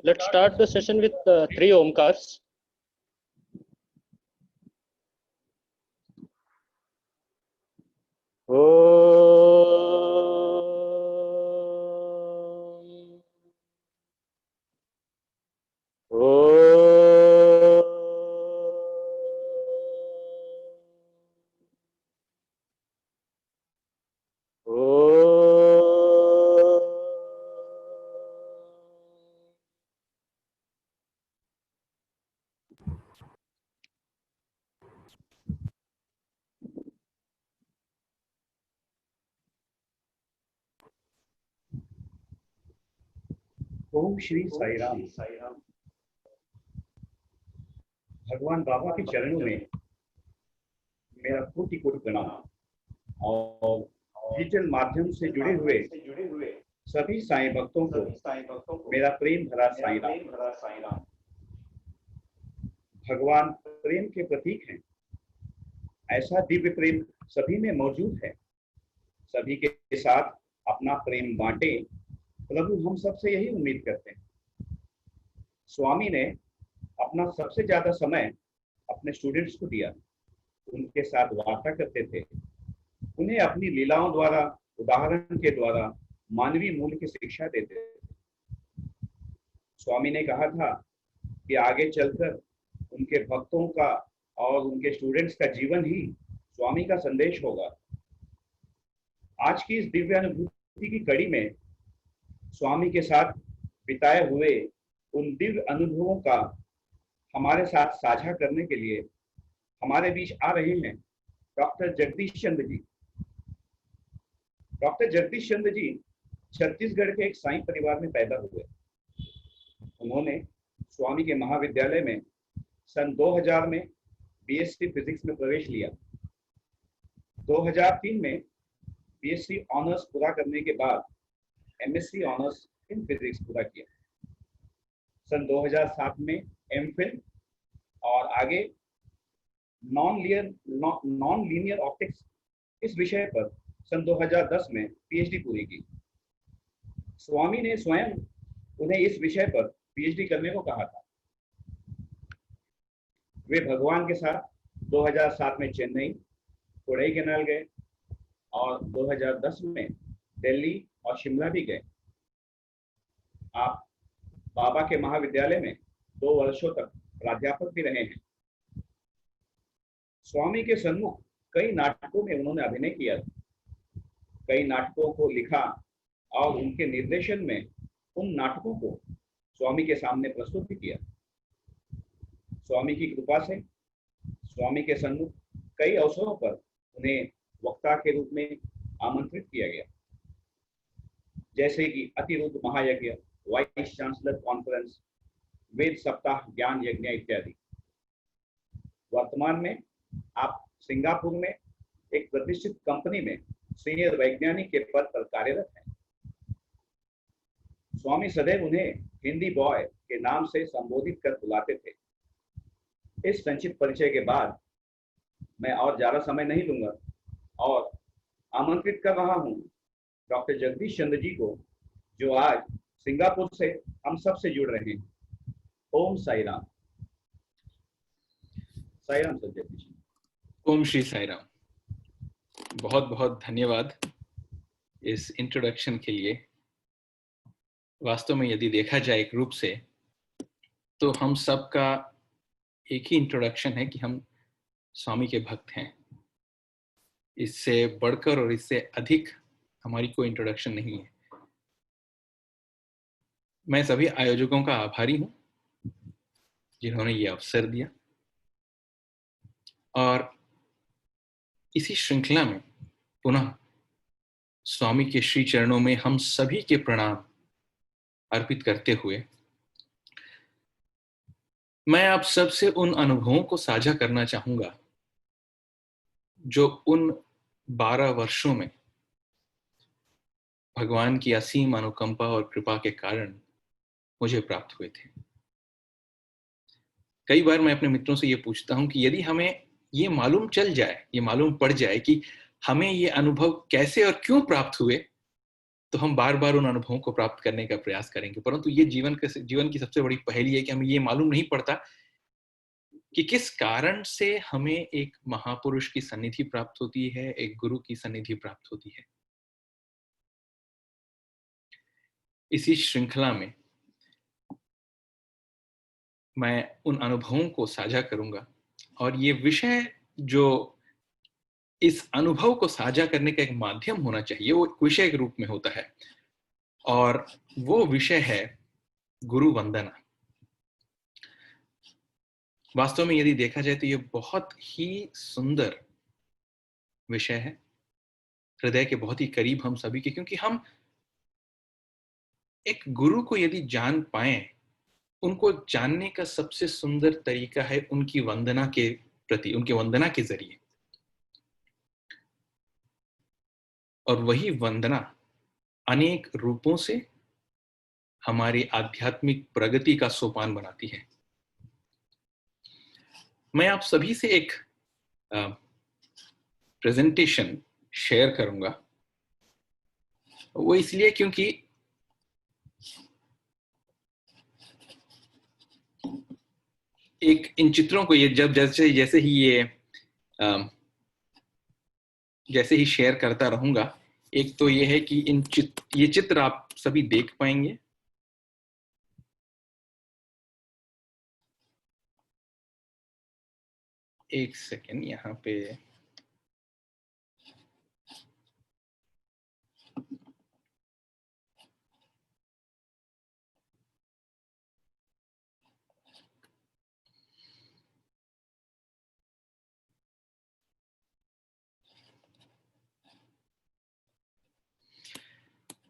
Let's start the session with three Omkars. ओम श्री साई राम। भगवान बाबा के चरणों में मेरा कोटि कोटि प्रणाम और डिजिटल माध्यम से जुड़े हुए सभी साईं भक्तों को मेरा प्रेम भरा साई राम। भगवान प्रेम के प्रतीक हैं। ऐसा दिव्य प्रेम सभी में मौजूद है। सभी के साथ अपना प्रेम बांटे, प्रभु हम सबसे यही उम्मीद करते हैं। स्वामी ने अपना सबसे ज्यादा समय अपने स्टूडेंट्स को दिया, उनके साथ वार्ता करते थे, उन्हें अपनी लीलाओं द्वारा, उदाहरण के द्वारा मानवीय मूल्य की शिक्षा देते थे। स्वामी ने कहा था कि आगे चलकर उनके भक्तों का और उनके स्टूडेंट्स का जीवन ही स्वामी का संदेश होगा। आज की इस दिव्य अनुभूति की कड़ी में स्वामी के साथ बिताए हुए उन दिव्य अनुभवों का हमारे साथ साझा करने के लिए हमारे बीच आ रहे हैं डॉक्टर जगदीश चंद्र जी। डॉक्टर जगदीश चंद्र जी छत्तीसगढ़ के एक साईं परिवार में पैदा हुए। उन्होंने स्वामी के महाविद्यालय में सन 2000 में बीएससी फिजिक्स में प्रवेश लिया। 2003 में बीएससी ऑनर्स पूरा करने के बाद एमएससी ऑनर्स इन फिजिक्स पूरा किया। सन 2007 में एमफिल और आगे नॉन लीनियर ऑप्टिक्स इस विषय पर सन 2010 में पीएचडी पूरी की। स्वामी ने स्वयं उन्हें इस विषय पर पीएचडी करने को कहा था। वे भगवान के साथ 2007 में चेन्नई, कोडाईकनाल गए और 2010 में दिल्ली और शिमला भी गए। आप बाबा के महाविद्यालय में 2 वर्षों तक प्राध्यापक भी रहे हैं। स्वामी के सन्मुख कई नाटकों में उन्होंने अभिनय किया, कई नाटकों को लिखा और उनके निर्देशन में उन नाटकों को स्वामी के सामने प्रस्तुत भी किया। स्वामी की कृपा से स्वामी के सन्मुख कई अवसरों पर उन्हें वक्ता के रूप में आमंत्रित किया गया, जैसे कि अतिरुद्ध महायज्ञ, वाइस चांसलर कॉन्फ्रेंस, वेद सप्ताह, ज्ञान यज्ञ इत्यादि। वर्तमान में आप सिंगापुर में एक प्रतिष्ठित कंपनी में सीनियर वैज्ञानिक के पद पर कार्यरत हैं। स्वामी सदैव उन्हें हिंदी बॉय के नाम से संबोधित कर बुलाते थे। इस संक्षिप्त परिचय के बाद मैं और ज्यादा समय नहीं लूंगा और आमंत्रित कर रहा हूं डॉक्टर जगदीश चंद्र जी को, जो आज सिंगापुर से हम सब से जुड़ रहे हैं। ओम साई राम। साई राम सर जगदीश जी। ओम श्री साई राम। बहुत बहुत धन्यवाद इस इंट्रोडक्शन के लिए। वास्तव में यदि देखा जाए एक रूप से तो हम सब का एक ही इंट्रोडक्शन है कि हम स्वामी के भक्त हैं। इससे बढ़कर और इससे अधिक हमारी कोई इंट्रोडक्शन नहीं है। मैं सभी आयोजकों का आभारी हूं जिन्होंने ये अवसर दिया और इसी श्रृंखला में पुनः स्वामी के श्री चरणों में हम सभी के प्रणाम अर्पित करते हुए मैं आप सबसे उन अनुभवों को साझा करना चाहूंगा जो उन 12 वर्षों में भगवान की असीम अनुकंपा और कृपा के कारण मुझे प्राप्त हुए थे। कई बार मैं अपने मित्रों से ये पूछता हूं कि यदि हमें ये मालूम चल जाए, ये मालूम पड़ जाए कि हमें ये अनुभव कैसे और क्यों प्राप्त हुए, तो हम बार बार उन अनुभवों को प्राप्त करने का प्रयास करेंगे, परंतु ये जीवन की सबसे बड़ी पहेली है कि हमें ये मालूम नहीं पड़ता कि किस कारण से हमें एक महापुरुष की सन्निधि प्राप्त होती है, एक गुरु की सन्निधि प्राप्त होती है। इसी श्रृंखला में मैं उन अनुभवों को साझा करूंगा, और ये विषय जो इस अनुभव को साझा करने का एक माध्यम होना चाहिए, वो एक विषय के रूप में होता है, और वो विषय है गुरु वंदना। वास्तव में यदि देखा जाए तो ये बहुत ही सुंदर विषय है, हृदय के बहुत ही करीब हम सभी के, क्योंकि हम एक गुरु को यदि जान पाए, उनको जानने का सबसे सुंदर तरीका है उनकी वंदना के प्रति, उनके वंदना के जरिए। और वही वंदना अनेक रूपों से हमारी आध्यात्मिक प्रगति का सोपान बनाती है। मैं आप सभी से एक प्रेजेंटेशन शेयर करूंगा, वो इसलिए क्योंकि एक इन चित्रों को ये जैसे ही शेयर करता रहूंगा, एक तो ये है कि ये चित्र आप सभी देख पाएंगे, एक सेकेंड यहाँ पे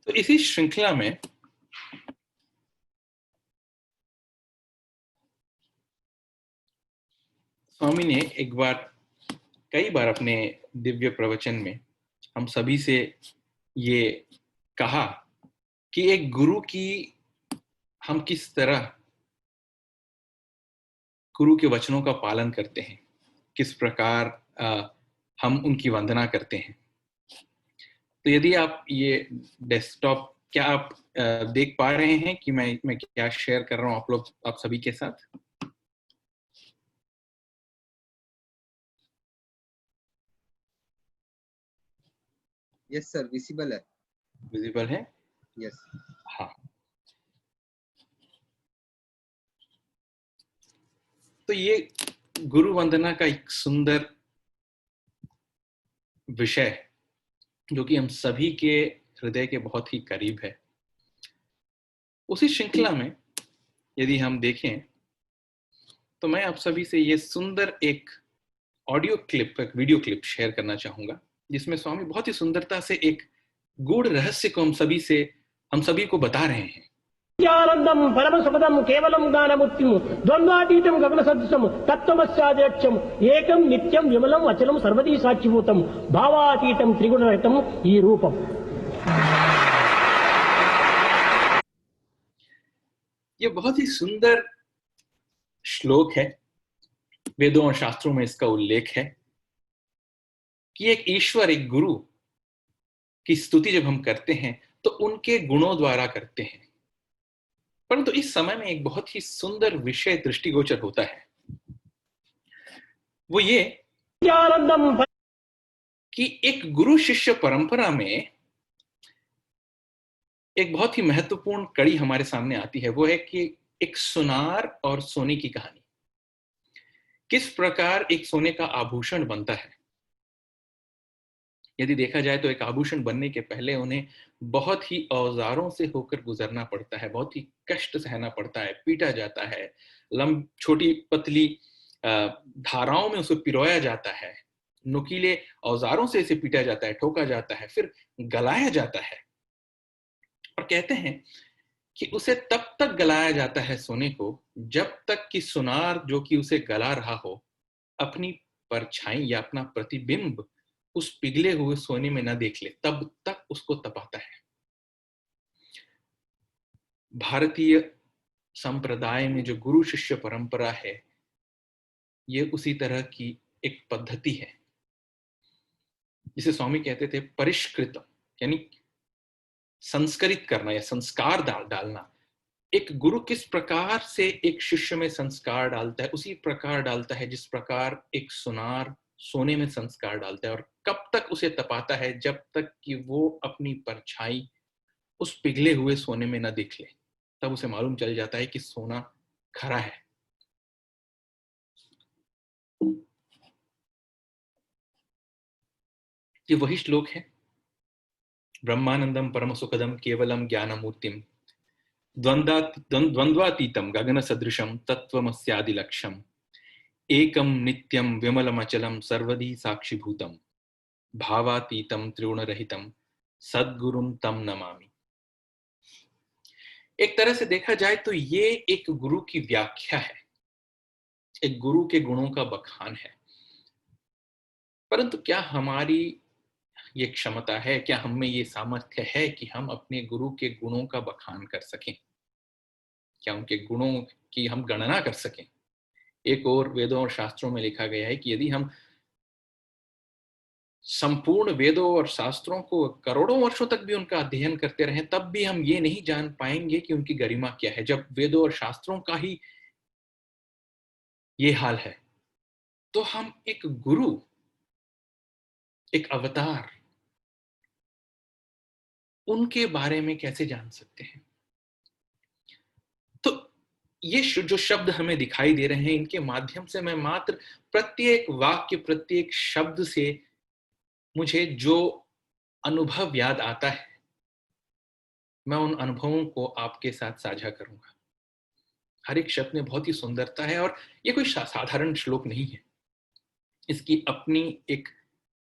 तो इसी श्रृंखला में स्वामी ने कई बार अपने दिव्य प्रवचन में हम सभी से ये कहा कि एक गुरु की हम किस तरह गुरु के वचनों का पालन करते हैं, किस प्रकार हम उनकी वंदना करते हैं। तो यदि आप ये डेस्कटॉप, क्या आप देख पा रहे हैं कि मैं क्या शेयर कर रहा हूं आप सभी के साथ? यस सर, विजिबल है। विजिबल है? यस। हाँ, तो ये गुरु वंदना का एक सुंदर विषय जो कि हम सभी के हृदय के बहुत ही करीब है। उसी श्रृंखला में यदि हम देखें तो मैं आप सभी से ये सुंदर एक वीडियो क्लिप शेयर करना चाहूंगा, जिसमें स्वामी बहुत ही सुंदरता से एक गूढ़ रहस्य को हम सभी को बता रहे हैं। आनंदम परम सुखदम केवलम ज्ञानमूर्तिम द्वंद्वातीतम गगन सदृशम तत्वमस्याद्यक्षम एकम नित्यम विमलम अचलम सर्वदी साक्षिभूतम भावातीतम त्रिगुणरहितम ये रूपम। ये बहुत ही सुंदर श्लोक है, वेदों और शास्त्रों में इसका उल्लेख है कि एक ईश्वर, एक गुरु की स्तुति जब हम करते हैं तो उनके गुणों द्वारा करते हैं, परंतु इस समय में एक बहुत ही सुंदर विषय दृष्टिगोचर होता है, वो ये कि एक गुरु शिष्य परंपरा में एक बहुत ही महत्वपूर्ण कड़ी हमारे सामने आती है। वो है कि एक सुनार और सोने की कहानी, किस प्रकार एक सोने का आभूषण बनता है। यदि देखा जाए तो एक आभूषण बनने के पहले उन्हें बहुत ही औजारों से होकर गुजरना पड़ता है, बहुत ही कष्ट सहना पड़ता है, पीटा जाता है, छोटी पतली धाराओं में उसे पिरोया जाता है, नुकीले औजारों से इसे पीटा जाता है, ठोका जाता है, फिर गलाया जाता है। और कहते हैं कि उसे तब तक गलाया जाता है सोने को जब तक कि सुनार जो कि उसे गला रहा हो अपनी परछाई या अपना प्रतिबिंब उस पिघले हुए सोने में न देख ले, तब तक उसको तपाता है। भारतीय संप्रदाय में जो गुरु शिष्य परंपरा है, ये उसी तरह की एक पद्धति है जिसे स्वामी कहते थे परिष्कृत, यानी संस्कृत करना या संस्कार डालना, एक गुरु किस प्रकार से एक शिष्य में संस्कार डालता है, उसी प्रकार डालता है जिस प्रकार एक सुनार सोने में संस्कार डालता है। और कब तक उसे तपाता है? जब तक कि वो अपनी परछाई उस पिघले हुए सोने में न दिख ले, तब उसे मालूम चल जाता है कि सोना खरा है। ये वही श्लोक है, ब्रह्मानंदम परम सुखदम केवलम ज्ञानमूर्तिम द्वंद्वातीतम गगन सदृशम तत्वमस्यादिलक्ष्यम एकम नित्यम विमलमचलम सर्वधी साक्षीभूतम भावातीतम त्रिगुणरहितम सद्गुरुम तम नमामि। एक तरह से देखा जाए तो ये एक गुरु की व्याख्या है, एक गुरु के गुणों का बखान है। परंतु क्या हमारी ये क्षमता है, क्या हम में ये सामर्थ्य है कि हम अपने गुरु के गुणों का बखान कर सकें? क्या उनके गुणों की हम गणना कर सकें? एक और वेदों और शास्त्रों में लिखा गया है कि यदि हम संपूर्ण वेदों और शास्त्रों को करोड़ों वर्षों तक भी उनका अध्ययन करते रहें, तब भी हम ये नहीं जान पाएंगे कि उनकी गरिमा क्या है। जब वेदों और शास्त्रों का ही ये हाल है, तो हम एक गुरु, एक अवतार, उनके बारे में कैसे जान सकते हैं? तो ये जो शब्द हमें दिखाई दे रहे हैं, इनके माध्यम से मैं मात्र प्रत्येक वाक्य, प्रत्येक शब्द से मुझे जो अनुभव याद आता है, मैं उन अनुभवों को आपके साथ साझा करूंगा। हर एक शब्द में बहुत ही सुंदरता है और ये कोई साधारण श्लोक नहीं है। इसकी अपनी एक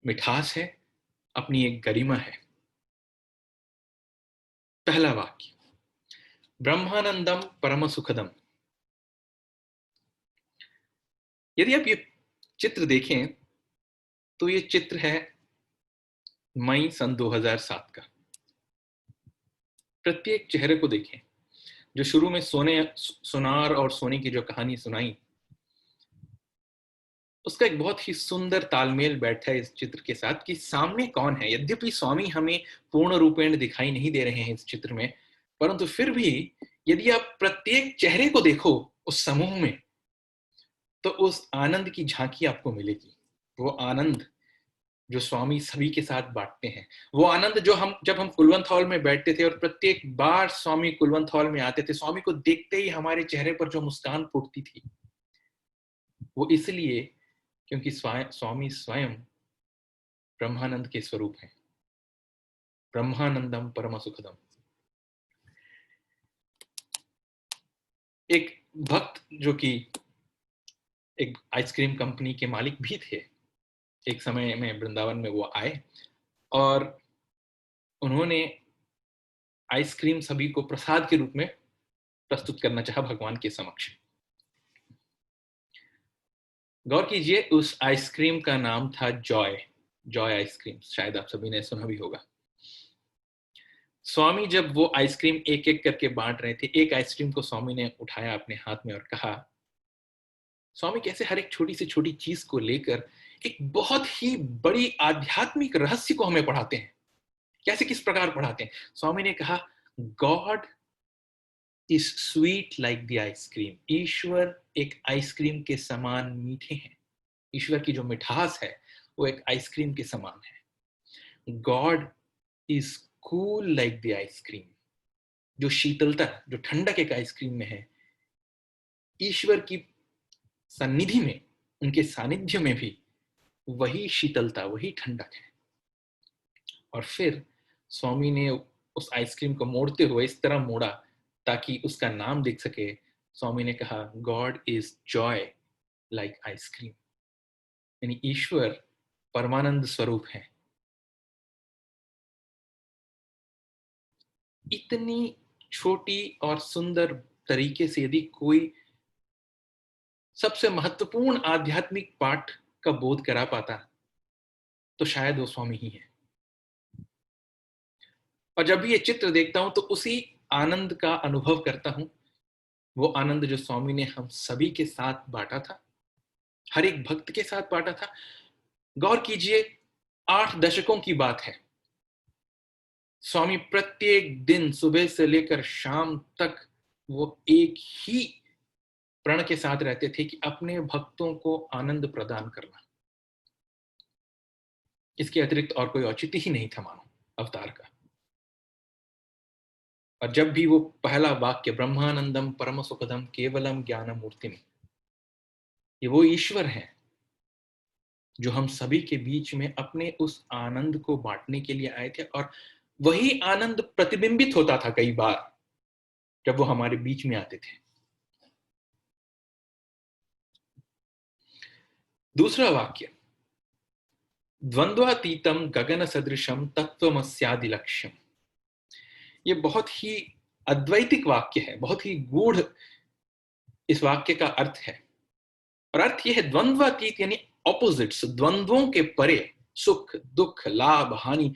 मिठास है, अपनी एक गरिमा है। पहला वाक्य, ब्रह्मानंदम परम सुखदम। यदि आप ये चित्र देखें तो ये चित्र है मई सन 2007 का। प्रत्येक चेहरे को देखें, जो शुरू में सुनार और सोने की जो कहानी सुनाई, उसका एक बहुत ही सुंदर तालमेल बैठा है इस चित्र के साथ कि सामने कौन है। यद्यपि स्वामी हमें पूर्ण रूपेण दिखाई नहीं दे रहे हैं इस चित्र में, परंतु फिर भी यदि आप प्रत्येक चेहरे को देखो उस समूह में, तो उस आनंद की झांकी आपको मिलेगी। वो आनंद जो स्वामी सभी के साथ बांटते हैं, वो आनंद जो जब हम कुलवंत हॉल में बैठते थे और प्रत्येक बार स्वामी कुलवंत हॉल में आते थे, स्वामी को देखते ही हमारे चेहरे पर जो मुस्कान फूटती थी, वो इसलिए क्योंकि स्वामी स्वयं ब्रह्मानंद के स्वरूप हैं। ब्रह्मानंदम परम सुखदम। एक भक्त जो कि एक आइसक्रीम कंपनी के मालिक भी थे, एक समय में वृंदावन में वो आए और उन्होंने आइसक्रीम सभी को प्रसाद के रूप में प्रस्तुत करना चाहा भगवान के समक्ष। गौर कीजिए, उस आइसक्रीम का नाम था जॉय आइसक्रीम। शायद आप सभी ने सुना भी होगा। स्वामी जब वो आइसक्रीम एक एक करके बांट रहे थे, एक आइसक्रीम को स्वामी ने उठाया अपने हाथ में और कहा, स्वामी कैसे हर एक छोटी से छोटी चीज को लेकर एक बहुत ही बड़ी आध्यात्मिक रहस्य को हमें पढ़ाते हैं। कैसे, किस प्रकार पढ़ाते हैं? स्वामी ने कहा, God is sweet like the ice cream. ईश्वर एक आइसक्रीम के समान मीठे हैं। ईश्वर की जो मिठास है वो एक आइसक्रीम के समान है। God is cool like the ice cream. जो शीतलता, जो ठंडक एक आइसक्रीम में है, ईश्वर की सन्निधि में, उनके सानिध्य में भी वही शीतलता, वही ठंडक है। और फिर स्वामी ने उस आइसक्रीम को मोड़ते हुए इस तरह मोड़ा ताकि उसका नाम दिख सके। स्वामी ने कहा, God is Joy like ice cream. यानी ईश्वर परमानंद स्वरूप है। इतनी छोटी और सुंदर तरीके से यदि कोई सबसे महत्वपूर्ण आध्यात्मिक पाठ का बोध करा पाता, तो शायद वो स्वामी ही है। और जब भी ये चित्र देखता हूं तो उसी आनंद का अनुभव करता हूं, वो आनंद जो स्वामी ने हम सभी के साथ बांटा था, हर एक भक्त के साथ बांटा था। गौर कीजिए, 8 दशकों की बात है। स्वामी प्रत्येक दिन सुबह से लेकर शाम तक वो एक ही प्रण के साथ रहते थे कि अपने भक्तों को आनंद प्रदान करना। इसके अतिरिक्त और कोई औचित्य ही नहीं था मानो अवतार का। और जब भी वो पहला वाक्य ब्रह्मानंदम परम सुखदम केवलम ज्ञानमूर्तिम, ये वो ईश्वर है जो हम सभी के बीच में अपने उस आनंद को बांटने के लिए आए थे, और वही आनंद प्रतिबिंबित होता था कई बार जब वो हमारे बीच में आते थे। दूसरा वाक्य, द्वंद्वातीतम गगन सदृशम तत्वमस्यादि लक्ष्यम, ये बहुत ही अद्वैतिक वाक्य है, बहुत ही गूढ़ इस वाक्य का अर्थ है। और अर्थ यह है द्वंद्वातीत यानी ऑपोजिट्स, द्वंद्वों के परे, सुख दुख लाभ हानि,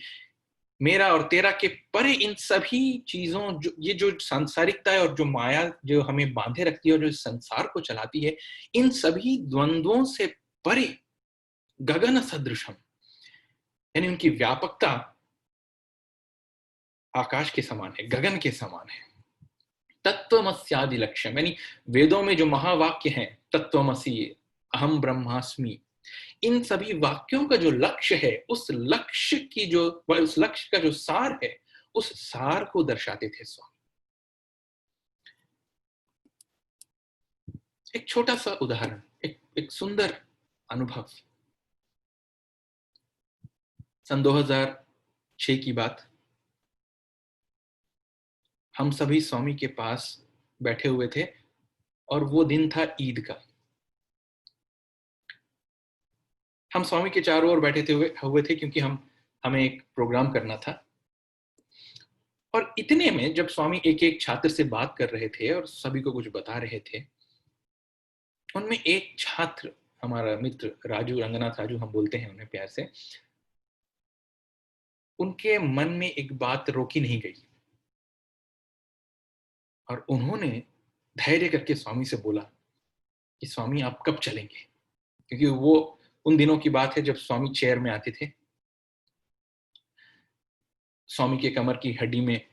मेरा और तेरा के परे इन सभी चीजों, जो ये जो सांसारिकता है और जो माया जो हमें बांधे रखती है और जो संसार को चलाती है, इन सभी द्वंद्वों से परे गगन सदृशम, यानी उनकी व्यापकता आकाश के समान है, गगन के समान है। तत्वमस्यादि लक्ष्यम, यानी वेदों में जो महावाक्य हैं, तत्वमसि, अहम ब्रह्मास्मि, इन सभी वाक्यों का जो लक्ष्य है, उस लक्ष्य का जो सार है, उस सार को दर्शाते थे स्वामी। एक छोटा सा उदाहरण, एक सुंदर अनुभव। सन 2006 की बात, हम सभी स्वामी के पास बैठे हुए थे और वो दिन था ईद का। हम स्वामी के चारों ओर बैठे हुए थे क्योंकि हमें एक प्रोग्राम करना था। और इतने में जब स्वामी एक एक छात्र से बात कर रहे थे और सभी को कुछ बता रहे थे, उनमें एक छात्र, हमारा मित्र राजू, रंगनाथ राजू हम बोलते हैं उन्हें प्यार से, उनके मन में एक बात रोकी नहीं गई और उन्होंने धैर्य करके स्वामी से बोला कि स्वामी आप कब चलेंगे। क्योंकि वो उन दिनों की बात है जब स्वामी चेयर में आते थे, स्वामी के कमर की हड्डी में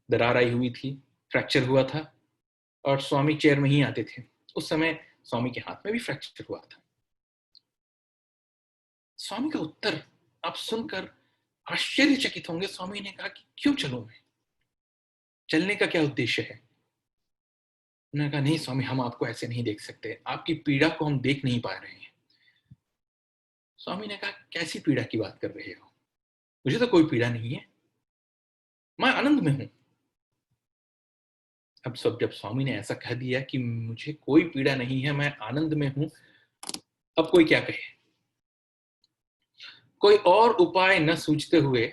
दरार आई हुई थी, फ्रैक्चर हुआ था और स्वामी चेयर में ही आते थे। उस समय स्वामी के हाथ में भी फ्रैक्चर हुआ था। स्वामी का उत्तर आप सुनकर आश्चर्यचकित होंगे। स्वामी ने कहा कि क्यों चलूं मैं, चलने का क्या उद्देश्य है। उन्होंने कहा नहीं स्वामी, हम आपको ऐसे नहीं देख सकते, आपकी पीड़ा को हम देख नहीं पा रहे हैं। स्वामी ने कहा कैसी पीड़ा की बात कर रहे हो, मुझे तो कोई पीड़ा नहीं है, मैं आनंद में हूं। अब जब स्वामी ने ऐसा कह दिया कि मुझे कोई पीड़ा नहीं है, मैं आनंद में हूं, अब कोई क्या कहे। कोई और उपाय न सूझते हुए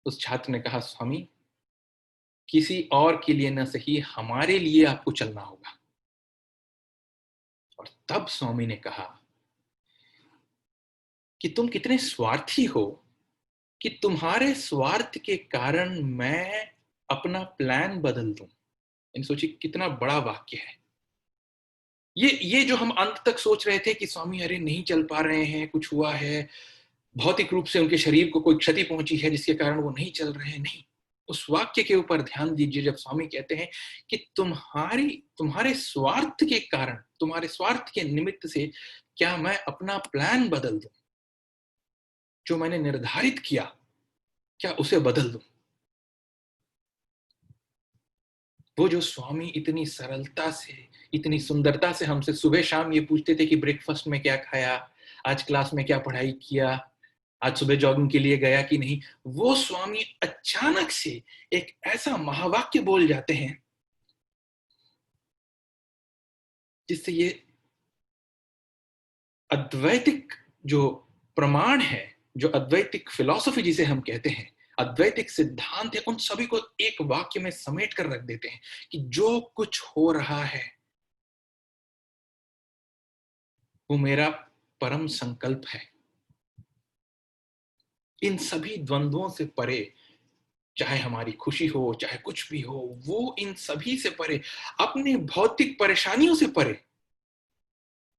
उस छात्र ने कहा स्वामी, किसी और के लिए न सही, हमारे लिए आपको चलना होगा। और तब स्वामी ने कहा कि तुम कितने स्वार्थी हो कि तुम्हारे स्वार्थ के कारण मैं अपना प्लान बदल दूं। इन सोचिए कितना बड़ा वाक्य है ये जो हम अंत तक सोच रहे थे कि स्वामी अरे नहीं चल पा रहे हैं, कुछ हुआ है, भौतिक रूप से उनके शरीर को कोई क्षति पहुंची है जिसके कारण वो नहीं चल रहे हैं। नहीं, उस वाक्य के ऊपर ध्यान दीजिए जब स्वामी कहते हैं कि तुम्हारे स्वार्थ के कारण, तुम्हारे स्वार्थ के निमित्त से क्या मैं अपना प्लान बदल दूं, जो मैंने निर्धारित किया क्या उसे बदल दूं। वो जो स्वामी इतनी सरलता से, इतनी सुंदरता से हमसे सुबह शाम ये पूछते थे कि ब्रेकफास्ट में क्या खाया, आज क्लास में क्या पढ़ाई किया, आज सुबह जॉगिंग के लिए गया कि नहीं, वो स्वामी अचानक से एक ऐसा महावाक्य बोल जाते हैं जिससे ये अद्वैतिक जो प्रमाण है, जो अद्वैतिक फिलॉसफी जिसे हम कहते हैं, अद्वैतिक सिद्धांत है, उन सभी को एक वाक्य में समेट कर रख देते हैं कि जो कुछ हो रहा है वो मेरा परम संकल्प है। इन सभी द्वंद्वों से परे, चाहे हमारी खुशी हो चाहे कुछ भी हो, वो इन सभी से परे, अपने भौतिक परेशानियों से परे,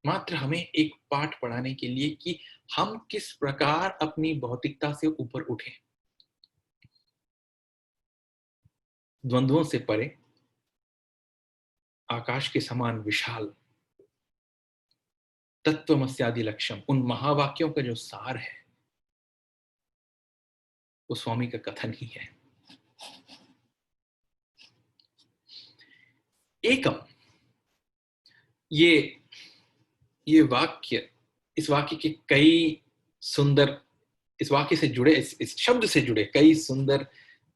मात्र हमें एक पाठ पढ़ाने के लिए कि हम किस प्रकार अपनी भौतिकता से ऊपर उठें। द्वंद्वों से परे, आकाश के समान विशाल, तत्वमस्यादि लक्ष्यम, उन महावाक्यों का जो सार है वो स्वामी का कथन ही है। एकम, ये वाक्य, इस वाक्य के कई सुंदर, इस वाक्य से जुड़े, इस शब्द से जुड़े कई सुंदर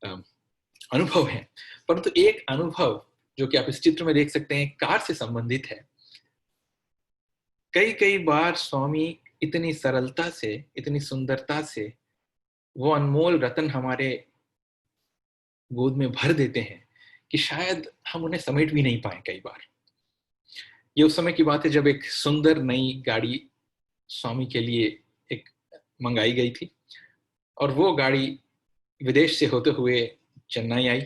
अनुभव हैं, परंतु एक अनुभव जो कि आप इस चित्र में देख सकते हैं कार से संबंधित है। कई बार स्वामी इतनी सरलता से, इतनी सुंदरता से वो अनमोल रतन हमारे गोद में भर देते हैं कि शायद हम उन्हें समेट भी नहीं पाए। कई बार ये उस समय की बात है जब एक सुंदर नई गाड़ी स्वामी के लिए एक मंगाई गई थी, और वो गाड़ी विदेश से होते हुए चेन्नई आई।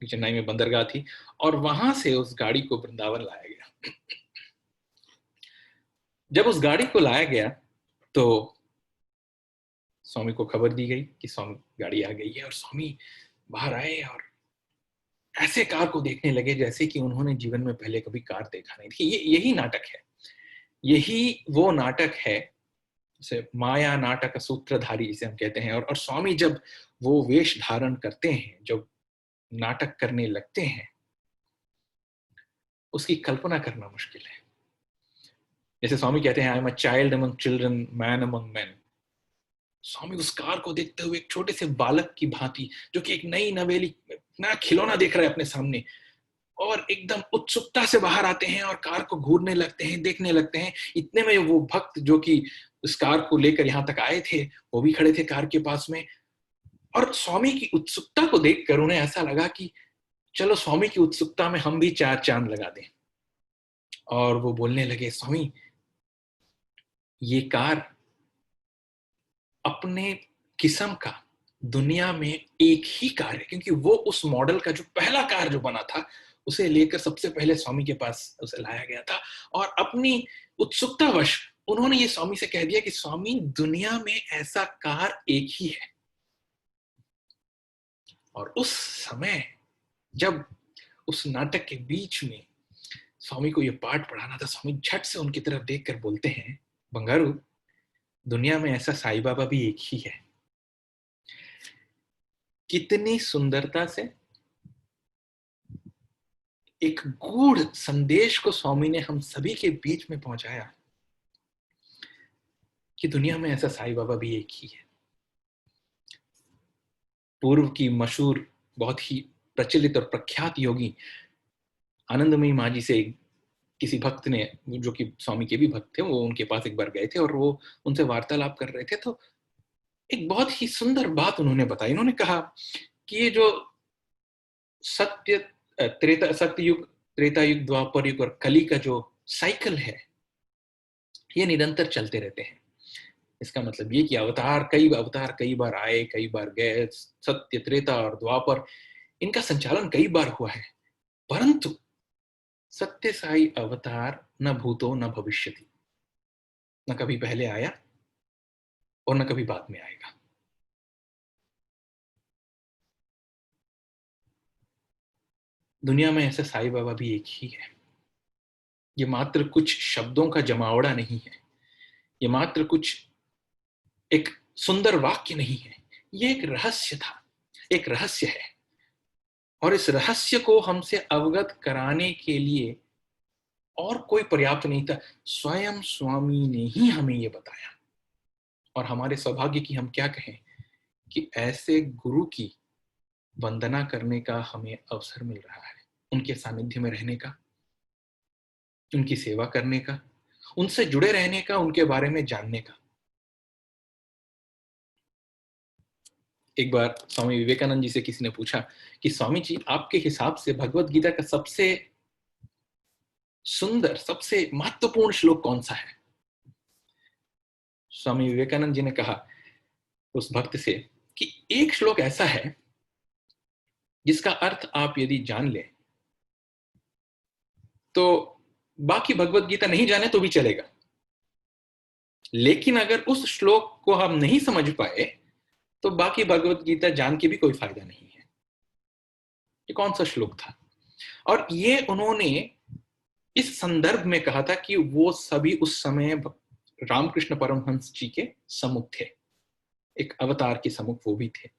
चेन्नई में बंदरगाह थी, और वहां से उस गाड़ी को वृंदावन लाया गया। जब उस गाड़ी को लाया गया तो स्वामी को खबर दी गई कि स्वामी गाड़ी आ गई है, और स्वामी बाहर आए और ऐसे कार को देखने लगे जैसे कि उन्होंने जीवन में पहले कभी कार देखा नहीं थी। यही नाटक है, यही वो नाटक है जैसे माया नाटक सूत्रधारी जिसे हम कहते हैं। और स्वामी जब वो वेश धारण करते हैं, जब नाटक करने लगते हैं, उसकी कल्पना करना मुश्किल है। जैसे स्वामी कहते हैं, I am a child among children, man among man. Swami उस कार को देखते हुए एक छोटे से बालक की भांति, जो कि एक नई नवेली नया खिलौना देख रहा है अपने सामने, और एकदम उत्सुकता से बाहर आते हैं और कार को घूरने लगते हैं, देखने लगते हैं। इतने में वो भक्त जो कि उस कार को लेकर यहाँ तक आए थे, वो भी खड़े थे कार के पास में, और स्वामी की उत्सुकता को देखकर उन्हें ऐसा लगा कि चलो स्वामी की उत्सुकता में हम भी 4 चांद लगा दें। और वो बोलने लगे, स्वामी ये कार अपने किस्म का दुनिया में एक ही कार है, क्योंकि वो उस मॉडल का जो पहला कार जो बना था उसे लेकर सबसे पहले स्वामी के पास उसे लाया गया था। और अपनी उत्सुकतावश उन्होंने ये स्वामी से कह दिया कि स्वामी दुनिया में ऐसा कार एक ही है। और उस समय जब उस नाटक के बीच में स्वामी को ये पाठ पढ़ाना था, स्वामी झट से उनकी तरफ देखकर बोलते हैं, बंगारू दुनिया में ऐसा साईं बाबा भी एक ही है। कितनी सुंदरता से एक गूढ़ संदेश को स्वामी ने हम सभी के बीच में पहुंचाया कि दुनिया में ऐसा साईं बाबा भी एक ही है। पूर्व की मशहूर, बहुत ही प्रचलित और प्रख्यात योगी आनंदमयी माँ जी से किसी भक्त ने, जो कि स्वामी के भी भक्त थे, वो उनके पास एक बार गए थे और वो उनसे वार्तालाप कर रहे थे। तो एक बहुत ही सुंदर बात उन्होंने बताई। उन्होंने कहा कि ये जो सत्ययुग, त्रेता युग, द्वापर युग और कली का जो साइकिल है, ये निरंतर चलते रहते हैं। इसका मतलब ये कि अवतार कई बार आए, कई बार गए, सत्य, त्रेता और द्वापर, इनका संचालन कई बार हुआ है, परंतु सत्य साई अवतार न भूतो न भविष्यति, न कभी पहले आया और न कभी बाद में आएगा। दुनिया में ऐसा साईं बाबा भी एक ही है। ये मात्र कुछ शब्दों का जमावड़ा नहीं है, ये मात्र कुछ एक सुंदर वाक्य नहीं है, ये एक रहस्य था, एक रहस्य है। और इस रहस्य को हमसे अवगत कराने के लिए और कोई पर्याप्त नहीं था, स्वयं स्वामी ने ही हमें ये बताया। और हमारे सौभाग्य की हम क्या कहें कि ऐसे गुरु की वंदना करने का हमें अवसर मिल रहा है, उनके सानिध्य में रहने का, उनकी सेवा करने का, उनसे जुड़े रहने का, उनके बारे में जानने का। एक बार स्वामी विवेकानंद जी से किसी ने पूछा कि स्वामी जी, आपके हिसाब से भगवत गीता का सबसे सुंदर, सबसे महत्वपूर्ण श्लोक कौन सा है? स्वामी विवेकानंद जी ने कहा उस भक्त से कि एक श्लोक ऐसा है जिसका अर्थ आप यदि जान लें तो बाकी भगवत गीता नहीं जाने तो भी चलेगा, लेकिन अगर उस श्लोक को हम नहीं समझ पाए तो बाकी भगवत गीता जान के भी कोई फायदा नहीं है। ये कौन सा श्लोक था? और ये उन्होंने इस संदर्भ में कहा था कि वो सभी उस समय रामकृष्ण परमहंस जी के सम्मुख थे, एक अवतार के सम्मुख वो भी थे।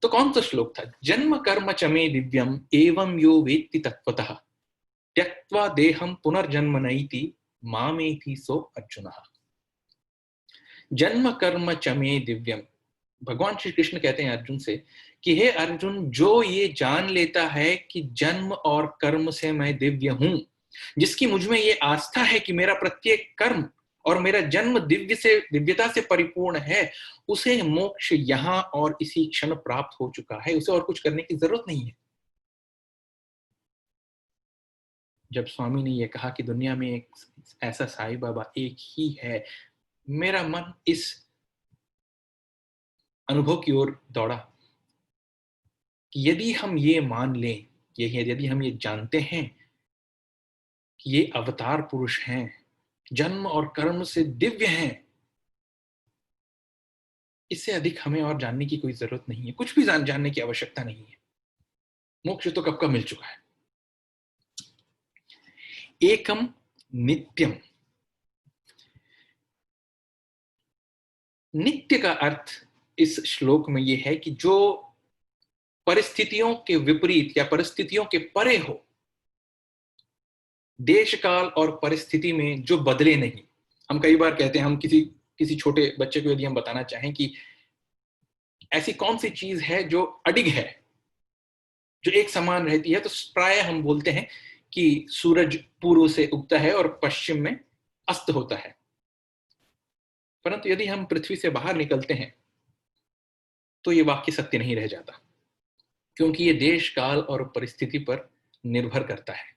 तो कौन सा श्लोक था? जन्म कर्म च मे दिव्यम एवं यो वेत्ति तत्वतः त्यक्त्वा देहम पुनर्जन्म नैति मामेति सो अर्जुनः। जन्म कर्म च मे दिव्यम, भगवान श्री कृष्ण कहते हैं अर्जुन से कि हे अर्जुन, जो ये जान लेता है कि जन्म और कर्म से मैं दिव्य हूं, जिसकी मुझमें ये आस्था है कि मेरा प्रत्येक कर्म और मेरा जन्म दिव्यता से परिपूर्ण है, उसे मोक्ष यहां और इसी क्षण प्राप्त हो चुका है, उसे और कुछ करने की जरूरत नहीं है। जब स्वामी ने यह कहा कि दुनिया में एक ऐसा साईं बाबा एक ही है, मेरा मन इस अनुभव की ओर दौड़ा कि यदि हम ये मान लें, यदि हम ये जानते हैं कि ये अवतार पुरुष हैं, जन्म और कर्म से दिव्य हैं, इससे अधिक हमें और जानने की कोई जरूरत नहीं है, कुछ भी जानने की आवश्यकता नहीं है। मोक्ष तो कब का मिल चुका है। एकम नित्यम, नित्य का अर्थ इस श्लोक में यह है कि जो परिस्थितियों के विपरीत या परिस्थितियों के परे हो, देश काल और परिस्थिति में जो बदले नहीं। हम कई बार कहते हैं, हम किसी छोटे बच्चे को यदि हम बताना चाहें कि ऐसी कौन सी चीज है जो अडिग है, जो एक समान रहती है, तो प्राय हम बोलते हैं कि सूरज पूर्व से उगता है और पश्चिम में अस्त होता है। परंतु यदि हम पृथ्वी से बाहर निकलते हैं तो ये वाक्य सत्य नहीं रह जाता, क्योंकि ये देश काल और परिस्थिति पर निर्भर करता है।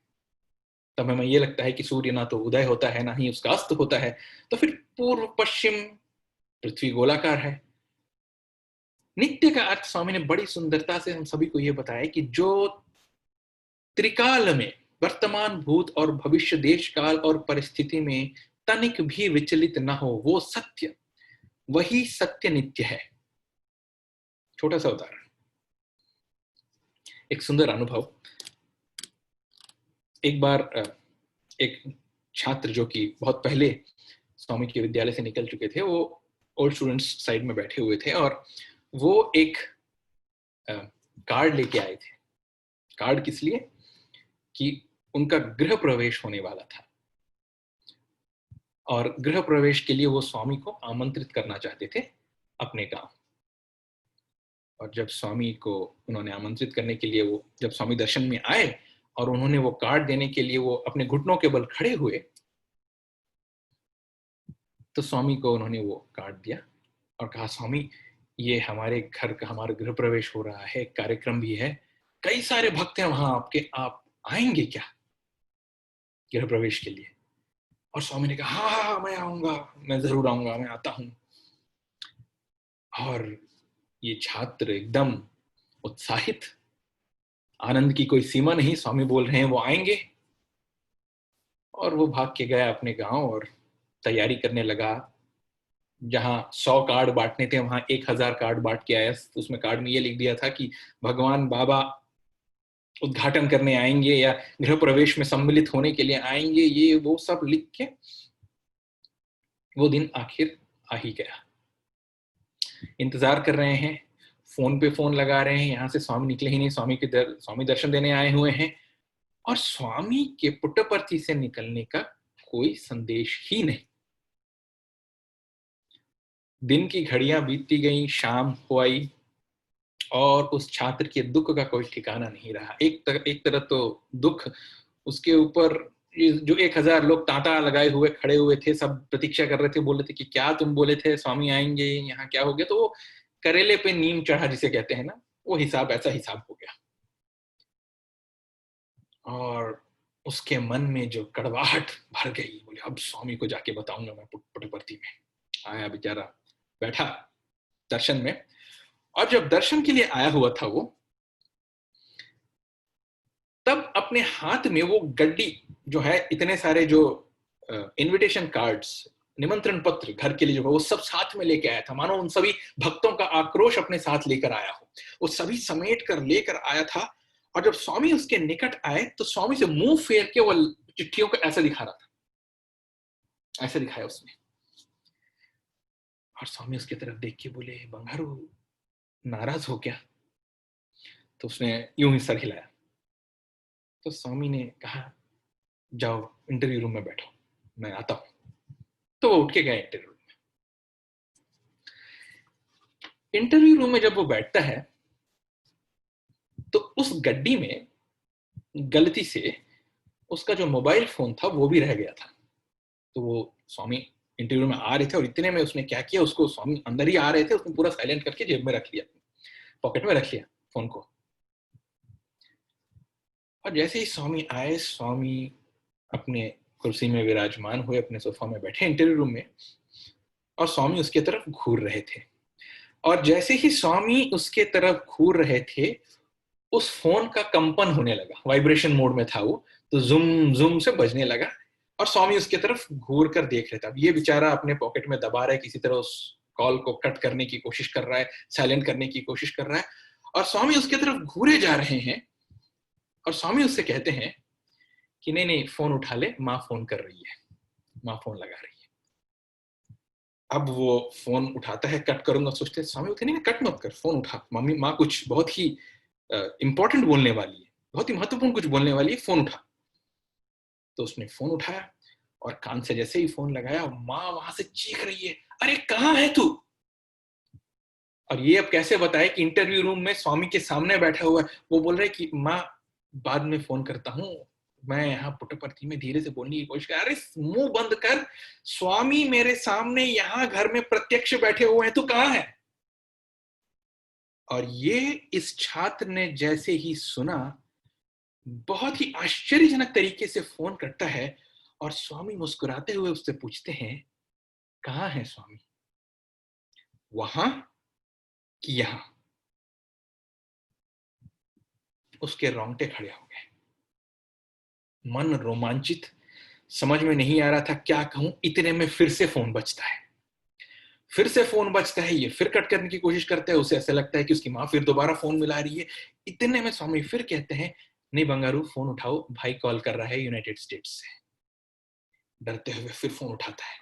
तब हमें ये लगता है कि सूर्य ना तो उदय होता है ना ही उसका अस्त होता है, तो फिर पूर्व पश्चिम पृथ्वी गोलाकार है। नित्य का अर्थ स्वामी ने बड़ी सुंदरता से हम सभी को यह बताया कि जो त्रिकाल में वर्तमान, भूत और भविष्य, देश काल और परिस्थिति में तनिक भी विचलित ना हो, वो सत्य, वही सत्य नित्य है। छोटा सा उदाहरण, एक सुंदर अनुभव। एक बार एक छात्र जो कि बहुत पहले स्वामी के विद्यालय से निकल चुके थे, वो ओल्ड स्टूडेंट्स साइड में बैठे हुए थे और वो एक कार्ड लेके आए थे। कार्ड किस लिए? कि उनका गृह प्रवेश होने वाला था और गृह प्रवेश के लिए वो स्वामी को आमंत्रित करना चाहते थे अपने गांव। और जब स्वामी को उन्होंने आमंत्रित करने के लिए, वो जब स्वामी दर्शन में आए और उन्होंने वो कार्ड देने के लिए वो अपने घुटनों के बल खड़े हुए, तो स्वामी को उन्होंने वो कार्ड दिया और कहा, स्वामी ये हमारे घर का, हमारा गृह प्रवेश हो रहा है, कार्यक्रम भी है, कई सारे भक्त हैं वहां आपके, आप आएंगे क्या गृह प्रवेश के लिए? और स्वामी ने कहा, हाँ मैं आऊंगा, मैं जरूर आऊंगा, मैं आता हूं। और ये छात्र एकदम उत्साहित, आनंद की कोई सीमा नहीं, स्वामी बोल रहे हैं वो आएंगे। और वो भाग के गया अपने गांव और तैयारी करने लगा। जहां 100 कार्ड बांटने थे वहां 1000 कार्ड बांट के आया। तो उसमें कार्ड में ये लिख दिया था कि भगवान बाबा उद्घाटन करने आएंगे या गृह प्रवेश में सम्मिलित होने के लिए आएंगे, ये वो सब लिख के वो दिन आखिर आ ही गया। इंतजार कर रहे हैं, फोन पे फोन लगा रहे हैं, यहां से स्वामी निकले ही नहीं, स्वामी दर्शन देने आए हुए हैं और स्वामी के पुट्टपर्ती से निकलने का कोई संदेश ही नहीं। दिन की घड़ियां बीतती गई, शाम हो आई और उस छात्र के दुख का कोई ठिकाना नहीं रहा। एक तरफ तो दुख, उसके ऊपर जो 1000 लोग तांता लगाए हुए खड़े हुए थे, सब प्रतीक्षा कर रहे थे, बोल रहे थे कि क्या तुम बोले थे स्वामी आएंगे, यहाँ क्या हो गया? तो वो करेले पे नीम चढ़ा जिसे कहते हैं ना, वो हिसाब, ऐसा हिसाब हो गया। और उसके मन में जो कड़वाहट भर गई, बोले अब स्वामी को जाके बताऊंगा मैं पुट्टपर्ती में। आया बेचारा, बैठा दर्शन में, और जब दर्शन के लिए आया हुआ था वो, तब अपने हाथ में वो गड्डी जो है, इतने सारे जो इनविटेशन कार्ड्स, निमंत्रण पत्र घर के लिए जो है, वो सब साथ में लेके आया था, मानो उन सभी भक्तों का आक्रोश अपने साथ लेकर आया हो। वो सभी समेट कर लेकर आया था और जब स्वामी उसके निकट आए तो स्वामी से मुंह फेर के वो चिट्ठियों को ऐसा दिखा रहा था, ऐसा दिखाया उसने। और स्वामी उसकी तरफ देख के बोले, बंगारू नाराज हो क्या? तो उसने यूं ही सर हिलाया। तो स्वामी ने कहा, जाओ इंटरव्यू रूम में बैठो, मैं आता हूं। तो वो उठ के गया इंटरव्यू रूम में। इंटरव्यू रूम में जब वो बैठता है तो उस गड्डी में गलती से उसका जो मोबाइल फोन था वो भी रह गया था। तो वो स्वामी इंटरव्यू में आ रहे थे और इतने में उसने क्या किया, उसको स्वामी अंदर ही आ रहे थे, उसने पूरा साइलेंट करके जेब में रख लिया, पॉकेट में रख लिया फोन को। और जैसे ही स्वामी आए, स्वामी अपने कुर्सी में विराजमान हुए, अपने सोफा में बैठे इंटरव्यू रूम में, और स्वामी उसके तरफ घूर रहे थे। और जैसे ही स्वामी उसके तरफ घूर रहे थे, उस फोन का कंपन होने लगा, वाइब्रेशन मोड में था वो, तो जुम जुम से बजने लगा और स्वामी उसके तरफ घूर कर देख रहे थे। अब ये बेचारा अपने पॉकेट में दबा रहा है, किसी तरह उस कॉल को कट करने की कोशिश कर रहा है, साइलेंट करने की कोशिश कर रहा है, और स्वामी उसके तरफ घूरे जा रहे हैं। और स्वामी उससे कहते हैं कि नहीं नहीं, फोन उठा ले, माँ फोन कर रही है, माँ फोन लगा रही है। अब वो फोन उठाता है, कट करूंगा, सोचते हैं स्वामी उठे, नहीं कट मत कर, फोन उठा, मम्मी माँ कुछ बहुत ही इंपॉर्टेंट बोलने वाली है, बहुत ही महत्वपूर्ण कुछ बोलने वाली है, फोन उठा। तो उसने फोन उठाया और कान से जैसे ही फोन लगाया, माँ वहां से चीख रही है, अरे कहाँ है तू? और ये अब कैसे बताए कि इंटरव्यू रूम में स्वामी के सामने बैठा हुआ है। वो बोल रहे कि माँ बाद में फोन करता हूँ, मैं यहाँ पुट्टपर्थी में धीरे से बोलने की कोशिश कर। अरे मुंह बंद कर, स्वामी मेरे सामने यहाँ घर में प्रत्यक्ष बैठे हुए हैं, तू कहाँ है? और ये इस छात्र ने जैसे ही सुना, बहुत ही आश्चर्यजनक तरीके से फोन करता है और स्वामी मुस्कुराते हुए उससे पूछते हैं, कहाँ है स्वामी, वहां कि यहां? उसके रोंगटे खड़े हो गए, मन रोमांचित, समझ में नहीं आ रहा था क्या कहूं। इतने में फिर से फोन बजता है, फिर से फोन बजता है, ये फिर कट करने की कोशिश करता है, उसे ऐसा लगता है कि उसकी माँ फिर दोबारा फोन मिला रही है। इतने में स्वामी फिर कहते हैं, नहीं बंगारू फोन उठाओ, भाई कॉल कर रहा है यूनाइटेड स्टेट्स से। डरते हुए फिर फोन उठाता है,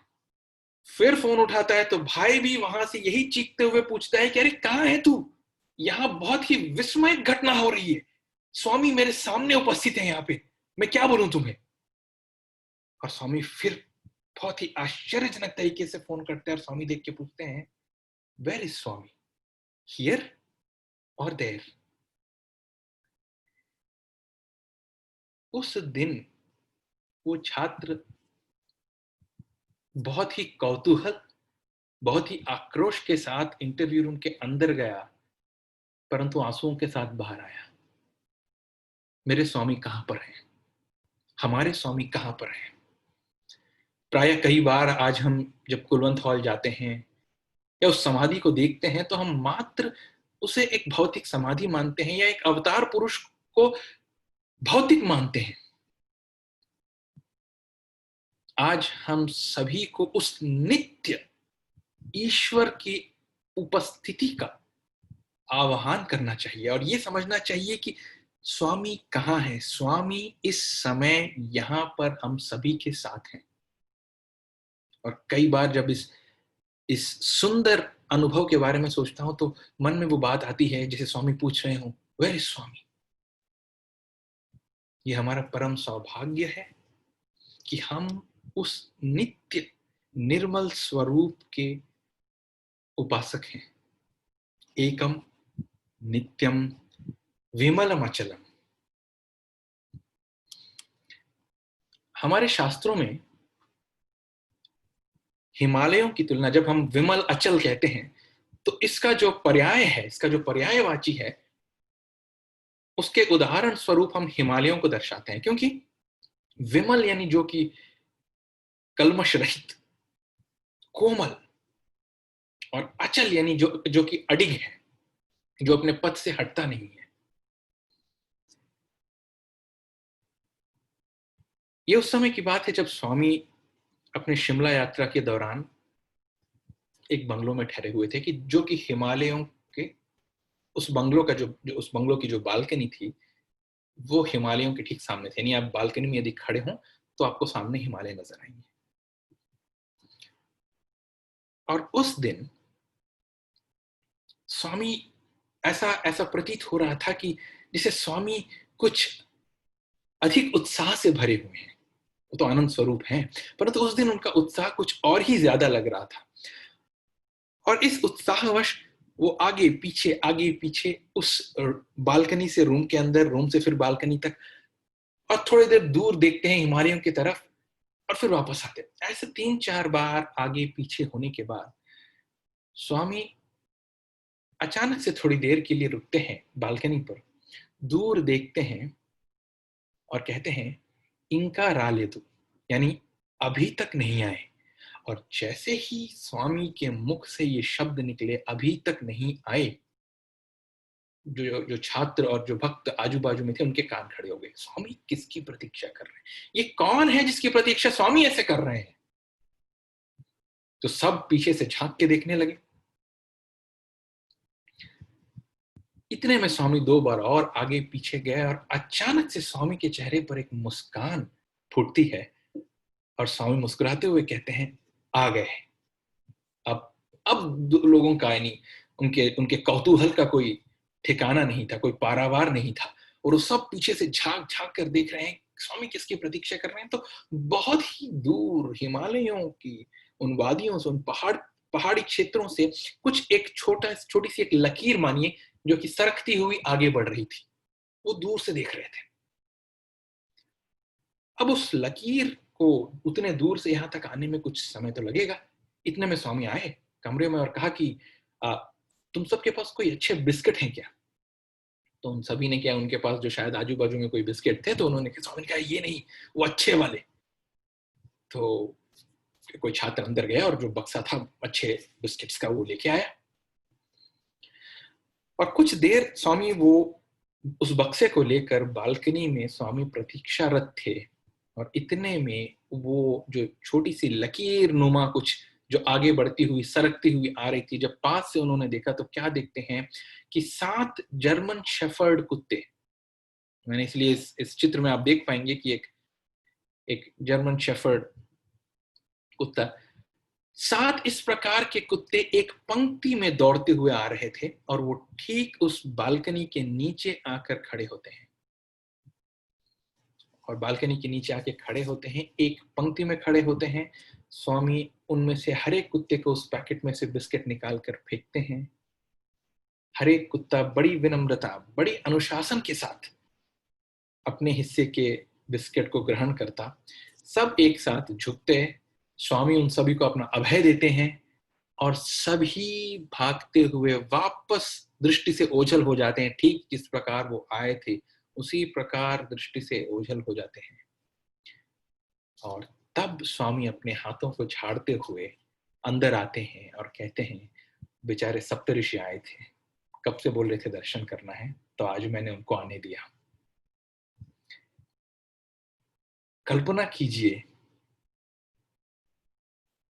फिर फोन उठाता है तो भाई भी वहां से यही चीखते हुए पूछता है कि अरे कहाँ है तू, यहाँ बहुत ही विस्मयक घटना हो रही है, स्वामी मेरे सामने उपस्थित है यहाँ पे, मैं क्या बोलूं तुम्हें? और स्वामी फिर बहुत ही आश्चर्यजनक तरीके से फोन करते हैं और स्वामी देख के पूछते हैं, वेयर इज स्वामी, हियर और देयर? उस दिन वो छात्र बहुत ही कौतूहल, बहुत ही आक्रोश के साथ इंटरव्यू रूम के अंदर गया, परंतु आंसुओं के साथ बाहर आया। मेरे स्वामी कहां पर हैं, हमारे स्वामी कहां पर हैं? प्रायः कई बार आज हम जब कुलवंत हॉल जाते हैं या उस समाधि को देखते हैं तो हम मात्र उसे एक भौतिक समाधि मानते हैं या एक अवतार पुरुष को भौतिक मानते हैं। आज हम सभी को उस नित्य ईश्वर की उपस्थिति का आह्वान करना चाहिए और ये समझना चाहिए कि स्वामी कहाँ है। स्वामी इस समय यहां पर हम सभी के साथ हैं। और कई बार जब इस सुंदर अनुभव के बारे में सोचता हूं तो मन में वो बात आती है जैसे स्वामी पूछ रहे हो, वेयर इज स्वामी? ये हमारा परम सौभाग्य है कि हम उस नित्य निर्मल स्वरूप के उपासक हैं। एकम नित्यम विमलम अचलम। हमारे शास्त्रों में हिमालयों की तुलना, जब हम विमल अचल कहते हैं तो इसका जो पर्याय है, इसका जो पर्यायवाची है, उसके उदाहरण स्वरूप हम हिमालयों को दर्शाते हैं। क्योंकि विमल यानी जो कि कल्मश रहित, कोमल, और अचल यानी जो कि अडिग है, जो अपने पथ से हटता नहीं है। ये उस समय की बात है जब स्वामी अपने शिमला यात्रा के दौरान एक बंगलो में ठहरे हुए थे कि जो कि हिमालयों के उस बंगलो का उस बंगलो की जो बालकनी थी वो हिमालयों के ठीक सामने थे। यानी आप बालकनी में यदि खड़े हों तो आपको सामने हिमालय नजर आएंगे। और उस दिन स्वामी, ऐसा ऐसा प्रतीत हो रहा था कि जैसे स्वामी कुछ अधिक उत्साह से भरे हुए हैं। वो तो आनंद स्वरूप हैं, परंतु उस दिन उनका उत्साह कुछ और ही ज्यादा लग रहा था। और इस उत्साहवश वो आगे पीछे उस बालकनी से रूम के अंदर, रूम से फिर बालकनी तक, और थोड़ी देर दूर देखते हैं हिमालयों की तरफ, और फिर वापस आते हैं। ऐसे 3-4 बार आगे पीछे होने के बाद स्वामी अचानक से थोड़ी देर के लिए रुकते हैं बालकनी पर, दूर देखते हैं और कहते हैं, इनका रालेदु, यानी अभी तक नहीं आए। और जैसे ही स्वामी के मुख से ये शब्द निकले, अभी तक नहीं आए, जो छात्र और जो भक्त आजू बाजू में थे उनके कान खड़े हो गए। स्वामी किसकी प्रतीक्षा कर रहे हैं? ये कौन है जिसकी प्रतीक्षा स्वामी ऐसे कर रहे हैं? तो सब पीछे से झांक के देखने लगे। इतने में स्वामी 2 बार और आगे पीछे गए और अचानक से स्वामी के चेहरे पर एक मुस्कान फूटती है और स्वामी मुस्कुराते हुए कहते हैं, आ गए। अब लोगों का, यानी उनके उनके कौतूहल का कोई ठिकाना नहीं था, कोई पारावार नहीं था, और वो सब पीछे से झांक झांक कर देख रहे हैं स्वामी किसकी प्रतीक्षा कर रहे हैं। तो बहुत ही दूर हिमालयों की उन वादियों से, उन पहाड़ी क्षेत्रों से कुछ एक छोटी सी एक लकीर मानिए, जो कि सरकती हुई आगे बढ़ रही थी, वो दूर से देख रहे थे। अब उस लकीर को उतने दूर से यहां तक आने में कुछ समय तो लगेगा। इतने में स्वामी आए कमरे में और कहा कि तुम सबके पास कोई अच्छे बिस्किट हैं क्या? तो उन सभी ने क्या, उनके पास जो शायद आजू बाजू में कोई बिस्किट थे, तो उन्होंने कहा, स्वामी ने कहा, ये नहीं, वो अच्छे वाले। तो कोई छात्र अंदर गया और जो बक्सा था अच्छे बिस्किट्स का, वो लेके आया। और कुछ देर स्वामी वो उस बक्से को लेकर बालकनी में स्वामी प्रतीक्षारत थे। और इतने में वो जो छोटी सी लकीर नुमा कुछ जो आगे बढ़ती हुई, सरकती हुई आ रही थी, जब पास से उन्होंने देखा तो क्या देखते हैं कि 7 जर्मन शेफर्ड कुत्ते, मैंने इसलिए इस चित्र में आप देख पाएंगे कि एक जर्मन शेफर्ड कुत्ता, 7 इस प्रकार के कुत्ते एक पंक्ति में दौड़ते हुए आ रहे थे और वो ठीक उस बालकनी के नीचे आकर खड़े होते हैं। और बालकनी के नीचे आके खड़े होते हैं, एक पंक्ति में खड़े होते हैं। स्वामी उनमें से हर एक कुत्ते को उस पैकेट में से बिस्किट निकाल कर फेंकते हैं। हर एक कुत्ता बड़ी विनम्रता, बड़ी अनुशासन के साथ अपने हिस्से के बिस्किट को ग्रहण करता। सब एक साथ झुकते, स्वामी उन सभी को अपना अभय देते हैं और सभी भागते हुए वापस दृष्टि से ओझल हो जाते हैं। ठीक जिस प्रकार वो आए थे उसी प्रकार दृष्टि से ओझल हो जाते हैं। और तब स्वामी अपने हाथों को झाड़ते हुए अंदर आते हैं और कहते हैं, बेचारे सप्तऋषि आए थे, कब से बोल रहे थे दर्शन करना है, तो आज मैंने उनको आने दिया। कल्पना कीजिए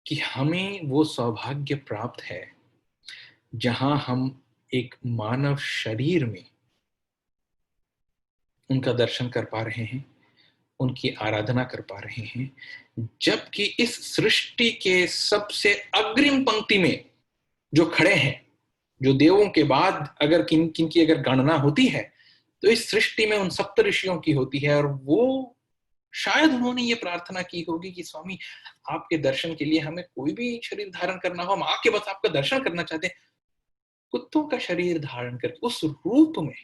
कि हमें वो सौभाग्य प्राप्त है जहां हम एक मानव शरीर में उनका दर्शन कर पा रहे हैं, उनकी आराधना कर पा रहे हैं, जबकि इस सृष्टि के सबसे अग्रिम पंक्ति में जो खड़े हैं, जो देवों के बाद अगर किनकी अगर गणना होती है तो इस सृष्टि में उन सप्तऋषियों की होती है। और वो शायद उन्होंने ये प्रार्थना की होगी कि स्वामी आपके दर्शन के लिए हमें कोई भी शरीर धारण करना हो, हम आके बस आपका दर्शन करना चाहते हैं। कुत्तों का शरीर धारण करके उस रूप में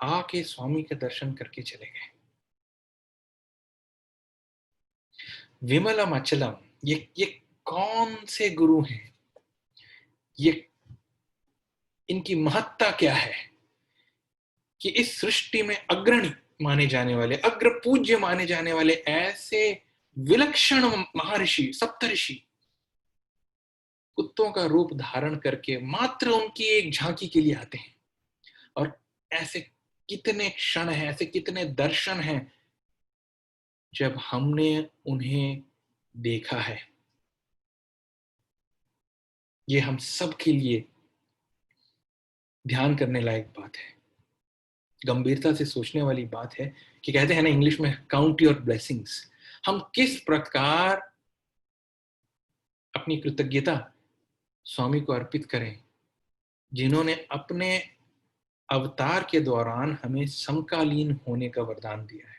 आके स्वामी के दर्शन करके चले गए। विमलम अचलम, ये कौन से गुरु हैं? ये इनकी महत्ता क्या है कि इस सृष्टि में अग्रणी माने जाने वाले, अग्र पूज्य माने जाने वाले ऐसे विलक्षण महर्षि, सप्तऋषि कुत्तों का रूप धारण करके मात्र उनकी एक झांकी के लिए आते हैं। और ऐसे कितने क्षण हैं, ऐसे कितने दर्शन हैं जब हमने उन्हें देखा है। ये हम सब के लिए ध्यान करने लायक बात है। गंभीरता से सोचने वाली बात है कि कहते हैं ना इंग्लिश में काउंट योर ब्लेसिंग्स। हम किस प्रकार अपनी कृतज्ञता स्वामी को अर्पित करें, जिन्होंने अपने अवतार के दौरान हमें समकालीन होने का वरदान दिया है।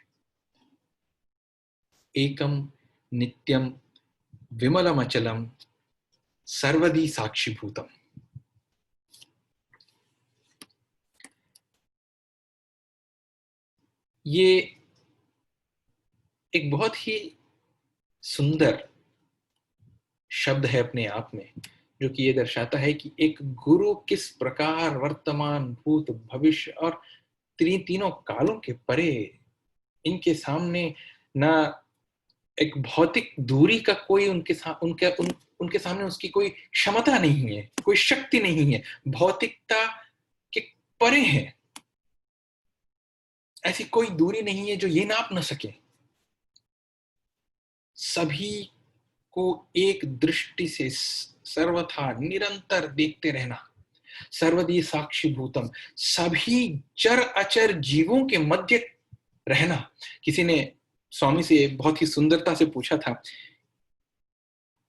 एकम नित्यम विमलम अचलम सर्वदी साक्षीभूतम। ये एक बहुत ही सुंदर शब्द है अपने आप में, जो कि ये दर्शाता है कि एक गुरु किस प्रकार वर्तमान, भूत, भविष्य और तीनों कालों के परे, इनके सामने ना एक भौतिक दूरी का कोई उनके सामने उसकी कोई क्षमता नहीं है, कोई शक्ति नहीं है, भौतिकता के परे है। ऐसी कोई दूरी नहीं है जो ये नाप न सके। सभी को एक दृष्टि से सर्वथा निरंतर देखते रहना, सर्वदी साक्षीभूतम, सभी चर अचर जीवों के मध्य रहना। किसी ने स्वामी से बहुत ही सुंदरता से पूछा था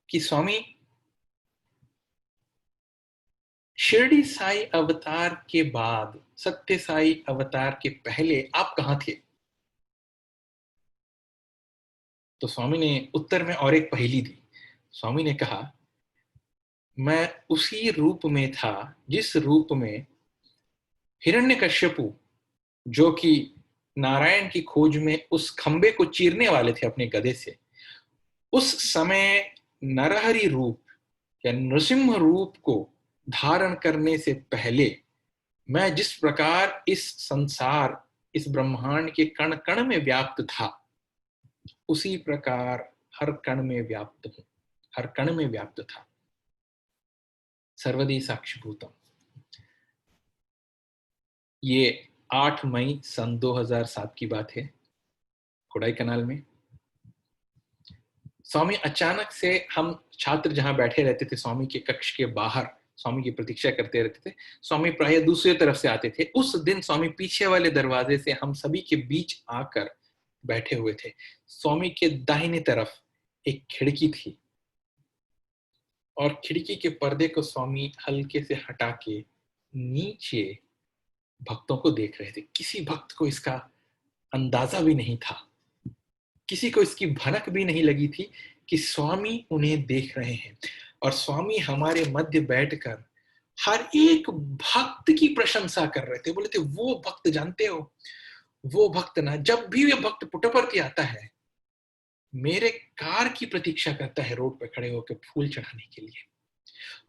कि स्वामी, शिरडी साई अवतार के बाद, सत्य साई अवतार के पहले आप कहां थे? तो स्वामी ने उत्तर में और एक पहेली दी। स्वामी ने कहा, मैं उसी रूप में था जिस रूप में हिरण्यकश्यपु, जो कि नारायण की खोज में उस खंबे को चीरने वाले थे अपने गदे से, उस समय नरहरि रूप या नृसिंह रूप को धारण करने से पहले मैं जिस प्रकार इस संसार, इस ब्रह्मांड के कण कण में व्याप्त था, उसी प्रकार हर कण में व्याप्त हूं, हर कण में व्याप्त था। सर्वदी साक्षीभूतम। ये 8 मई सन 2007 की बात है, कोडाईकनाल में। स्वामी अचानक से, हम छात्र जहां बैठे रहते थे स्वामी के कक्ष के बाहर, स्वामी की प्रतीक्षा करते रहते थे। स्वामी प्राय दूसरी तरफ से आते थे। उस दिन स्वामी पीछे वाले दरवाजे से हम सभी के बीच आकर बैठे हुए थे। स्वामी के दाहिने तरफ एक खिड़की थी और खिड़की के पर्दे को स्वामी हल्के से हटा के नीचे भक्तों को देख रहे थे। किसी भक्त को इसका अंदाजा भी नहीं था, किसी को इसकी भनक भी नहीं लगी थी कि स्वामी उन्हें देख रहे हैं। और स्वामी हमारे मध्य बैठकर हर एक भक्त की प्रशंसा कर रहे थे। बोले थे, वो भक्त जानते हो, वो भक्त ना, जब भी ये भक्त पुट्टपर्ती आता है मेरे कार की प्रतीक्षा करता है रोड पे खड़े होकर फूल चढ़ाने के लिए।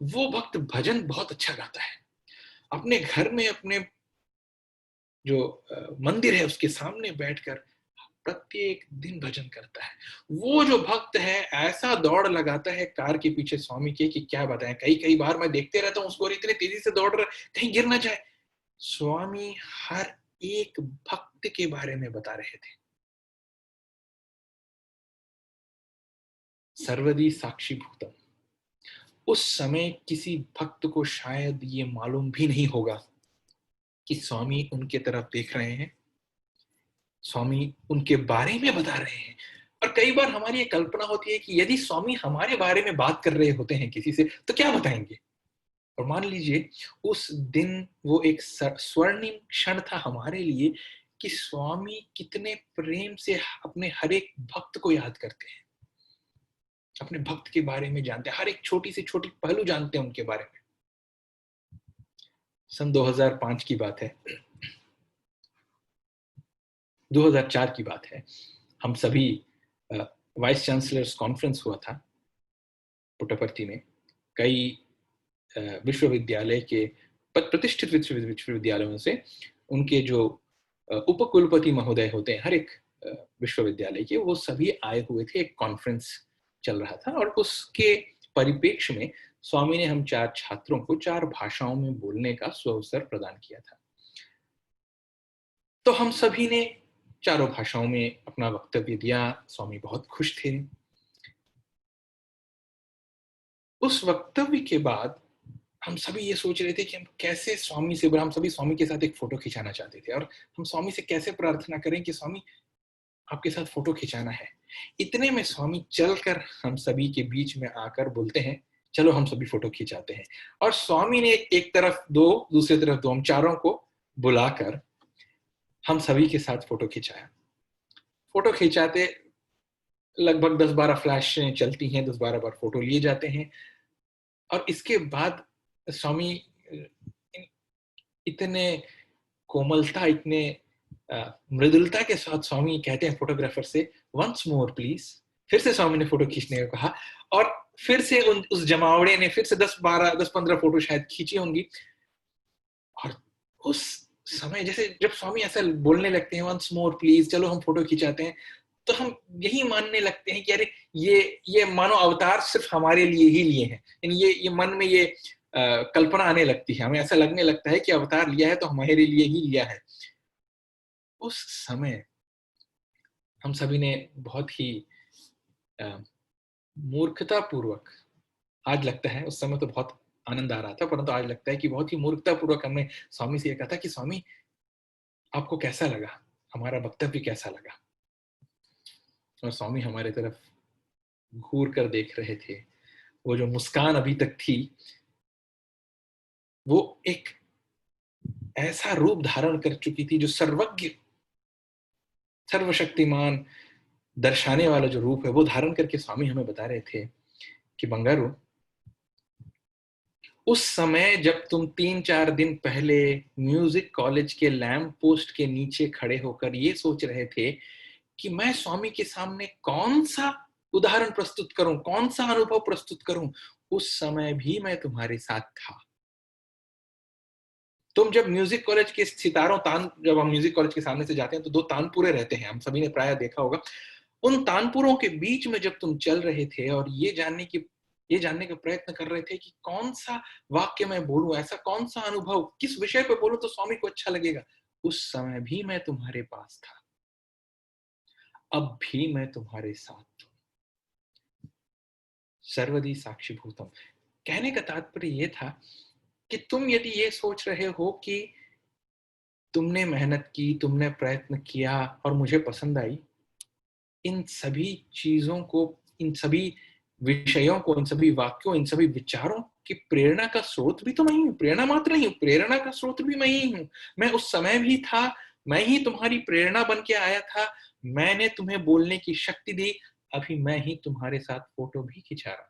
वो भक्त भजन बहुत अच्छा गाता है, अपने घर में अपने जो मंदिर है उसके सामने बैठकर प्रत्येक दिन भजन करता है। वो जो भक्त है ऐसा दौड़ लगाता है कार के पीछे स्वामी के कि क्या बताएं। कई बार मैं देखते रहता हूँ उसको, इतने तेजी से दौड़ रहा है कहीं गिर ना जाए। स्वामी हर एक भक्त के बारे में बता रहे थे। सर्वदी साक्षीभूतम। उस समय किसी भक्त को शायद ये मालूम भी नहीं होगा कि स्वामी उनके तरफ देख रहे हैं, स्वामी उनके बारे में बता रहे हैं। और कई बार हमारी ये कल्पना होती है कि यदि स्वामी हमारे बारे में बात कर रहे होते हैं किसी से तो क्या बताएंगे। और मान लीजिए उस दिन वो एक स्वर्णिम क्षण था हमारे लिए कि स्वामी कितने प्रेम से अपने हर एक भक्त को याद करते हैं, अपने भक्त के बारे में जानते हैं, हर एक छोटी से छोटी पहलू जानते हैं उनके बारे में। सन 2005 की बात है, 2004 की बात है। हम सभी वाइस चांसलर्स कॉन्फ्रेंस हुआ था पुट्टपर्ती में। कई विश्वविद्यालय के प्रतिष्ठित विश्वविद्यालयों से उनके जो उपकुलपति महोदय होते हैं हर एक विश्वविद्यालय के, वो सभी आए हुए थे। एक कॉन्फ्रेंस चल रहा था और उसके परिप्रेक्ष्य में स्वामी ने हम 4 छात्रों को 4 भाषाओं में बोलने का सुअवसर प्रदान किया था। तो हम सभी ने 4 भाषाओं में अपना वक्तव्य दिया। स्वामी बहुत खुश थे। उस वक्तव्य के बाद हम सभी ये सोच रहे थे कि हम कैसे स्वामी से, हम सभी स्वामी के साथ एक फोटो खिंचाना चाहते थे और हम स्वामी से कैसे प्रार्थना करें कि स्वामी आपके साथ फोटो खिंचाना है। इतने में स्वामी चलकर हम सभी के बीच में आकर बोलते हैं चलो हम सभी फोटो खिंचाते हैं। और स्वामी ने एक तरफ दो, दूसरी तरफ दो, हम चारों को बुलाकर हम सभी के साथ फोटो खिंचाया। फोटो खिंचाते लगभग 10-12 फ्लैशें चलती हैं, 10-12 बार फोटो लिए जाते हैं और इसके बाद स्वामी इतने कोमलता, इतने मृदुलता के साथ स्वामी कहते हैं फोटोग्राफर से वंस मोर प्लीज। फिर से स्वामी ने फोटो खींचने को कहा और फिर से उस जमावड़े ने फिर से 10-15 फोटो शायद खींची होंगी। और उस समय जैसे जब स्वामी ऐसा बोलने लगते हैं वंस मोर प्लीज, चलो हम फोटो खिंचाते हैं, तो हम यही मानने लगते हैं कि अरे ये मानो अवतार सिर्फ हमारे लिए ही लिए हैं। ये मन में ये कल्पना आने लगती है, हमें ऐसा लगने लगता है कि अवतार लिया है तो हमारे लिए ही लिया है। उस समय हम सभी ने बहुत ही मूर्खतापूर्वक, आज लगता है, उस समय तो बहुत आनंद आ रहा था, परंतु आज लगता है कि बहुत ही मूर्खतापूर्वक हमने स्वामी से ये कहा था कि स्वामी आपको कैसा लगा, हमारा वक्तव्य कैसा लगा। और स्वामी हमारे तरफ घूर कर देख रहे थे। वो जो मुस्कान अभी तक थी वो एक ऐसा रूप धारण कर चुकी थी जो सर्वज्ञ, सर्वशक्तिमान दर्शाने वाला जो रूप है वो धारण करके स्वामी हमें बता रहे थे कि बंगारू, उस समय जब तुम 3-4 दिन पहले म्यूजिक कॉलेज के लैंप पोस्ट के नीचे खड़े होकर ये सोच रहे थे कि मैं स्वामी के सामने कौन सा उदाहरण प्रस्तुत करूं, कौन सा अनुभव प्रस्तुत करूं, उस समय भी मैं तुम्हारे साथ था। तुम जब म्यूजिक कॉलेज के सितारों तान, जब हम म्यूजिक कॉलेज के सामने से जाते हैं तो 2 तानपुरे रहते हैं, हम सभी ने प्रायः देखा होगा। उन तानपुरों के बीच में जब तुम चल रहे थे और ये जानने का प्रयत्न कर रहे थे कि कौन सा वाक्य मैं बोलूं, ऐसा कौन सा अनुभव, किस विषय पे बोलूं तो स्वामी को अच्छा लगेगा, उस समय भी मैं तुम्हारे पास था, अब भी मैं तुम्हारे साथ हूं। सर्वदी साक्षीभूतम। कहने का तात्पर्य यह था कि तुम यदि ये सोच रहे हो कि तुमने मेहनत की, तुमने प्रयत्न किया और मुझे पसंद आई, इन सभी चीजों को, इन सभी विषयों को, इन सभी वाक्यों, इन सभी विचारों की प्रेरणा का स्रोत भी तो मैं ही हूं। प्रेरणा मात्र नहीं हूं, प्रेरणा का स्रोत भी मैं ही हूं। मैं उस समय भी था, मैं ही तुम्हारी प्रेरणा बन के आया था, मैंने तुम्हें बोलने की शक्ति दी, अभी मैं ही तुम्हारे साथ फोटो भी खिंचा रहा हूं।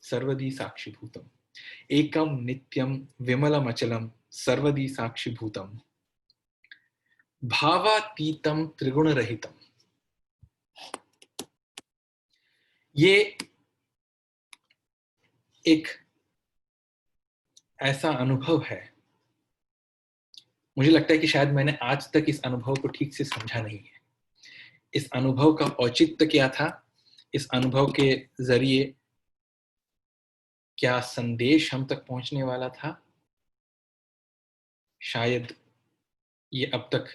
सर्वदी साक्षीभूतम एकम नित्यम विमलम अचलम सर्वदी साक्षीभूतम भावातीतम त्रिगुण रहितम। ये एक ऐसा अनुभव है, मुझे लगता है कि शायद मैंने आज तक इस अनुभव को ठीक से समझा नहीं है। इस अनुभव का औचित्य क्या था, इस अनुभव के जरिए क्या संदेश हम तक पहुंचने वाला था, शायद ये अब तक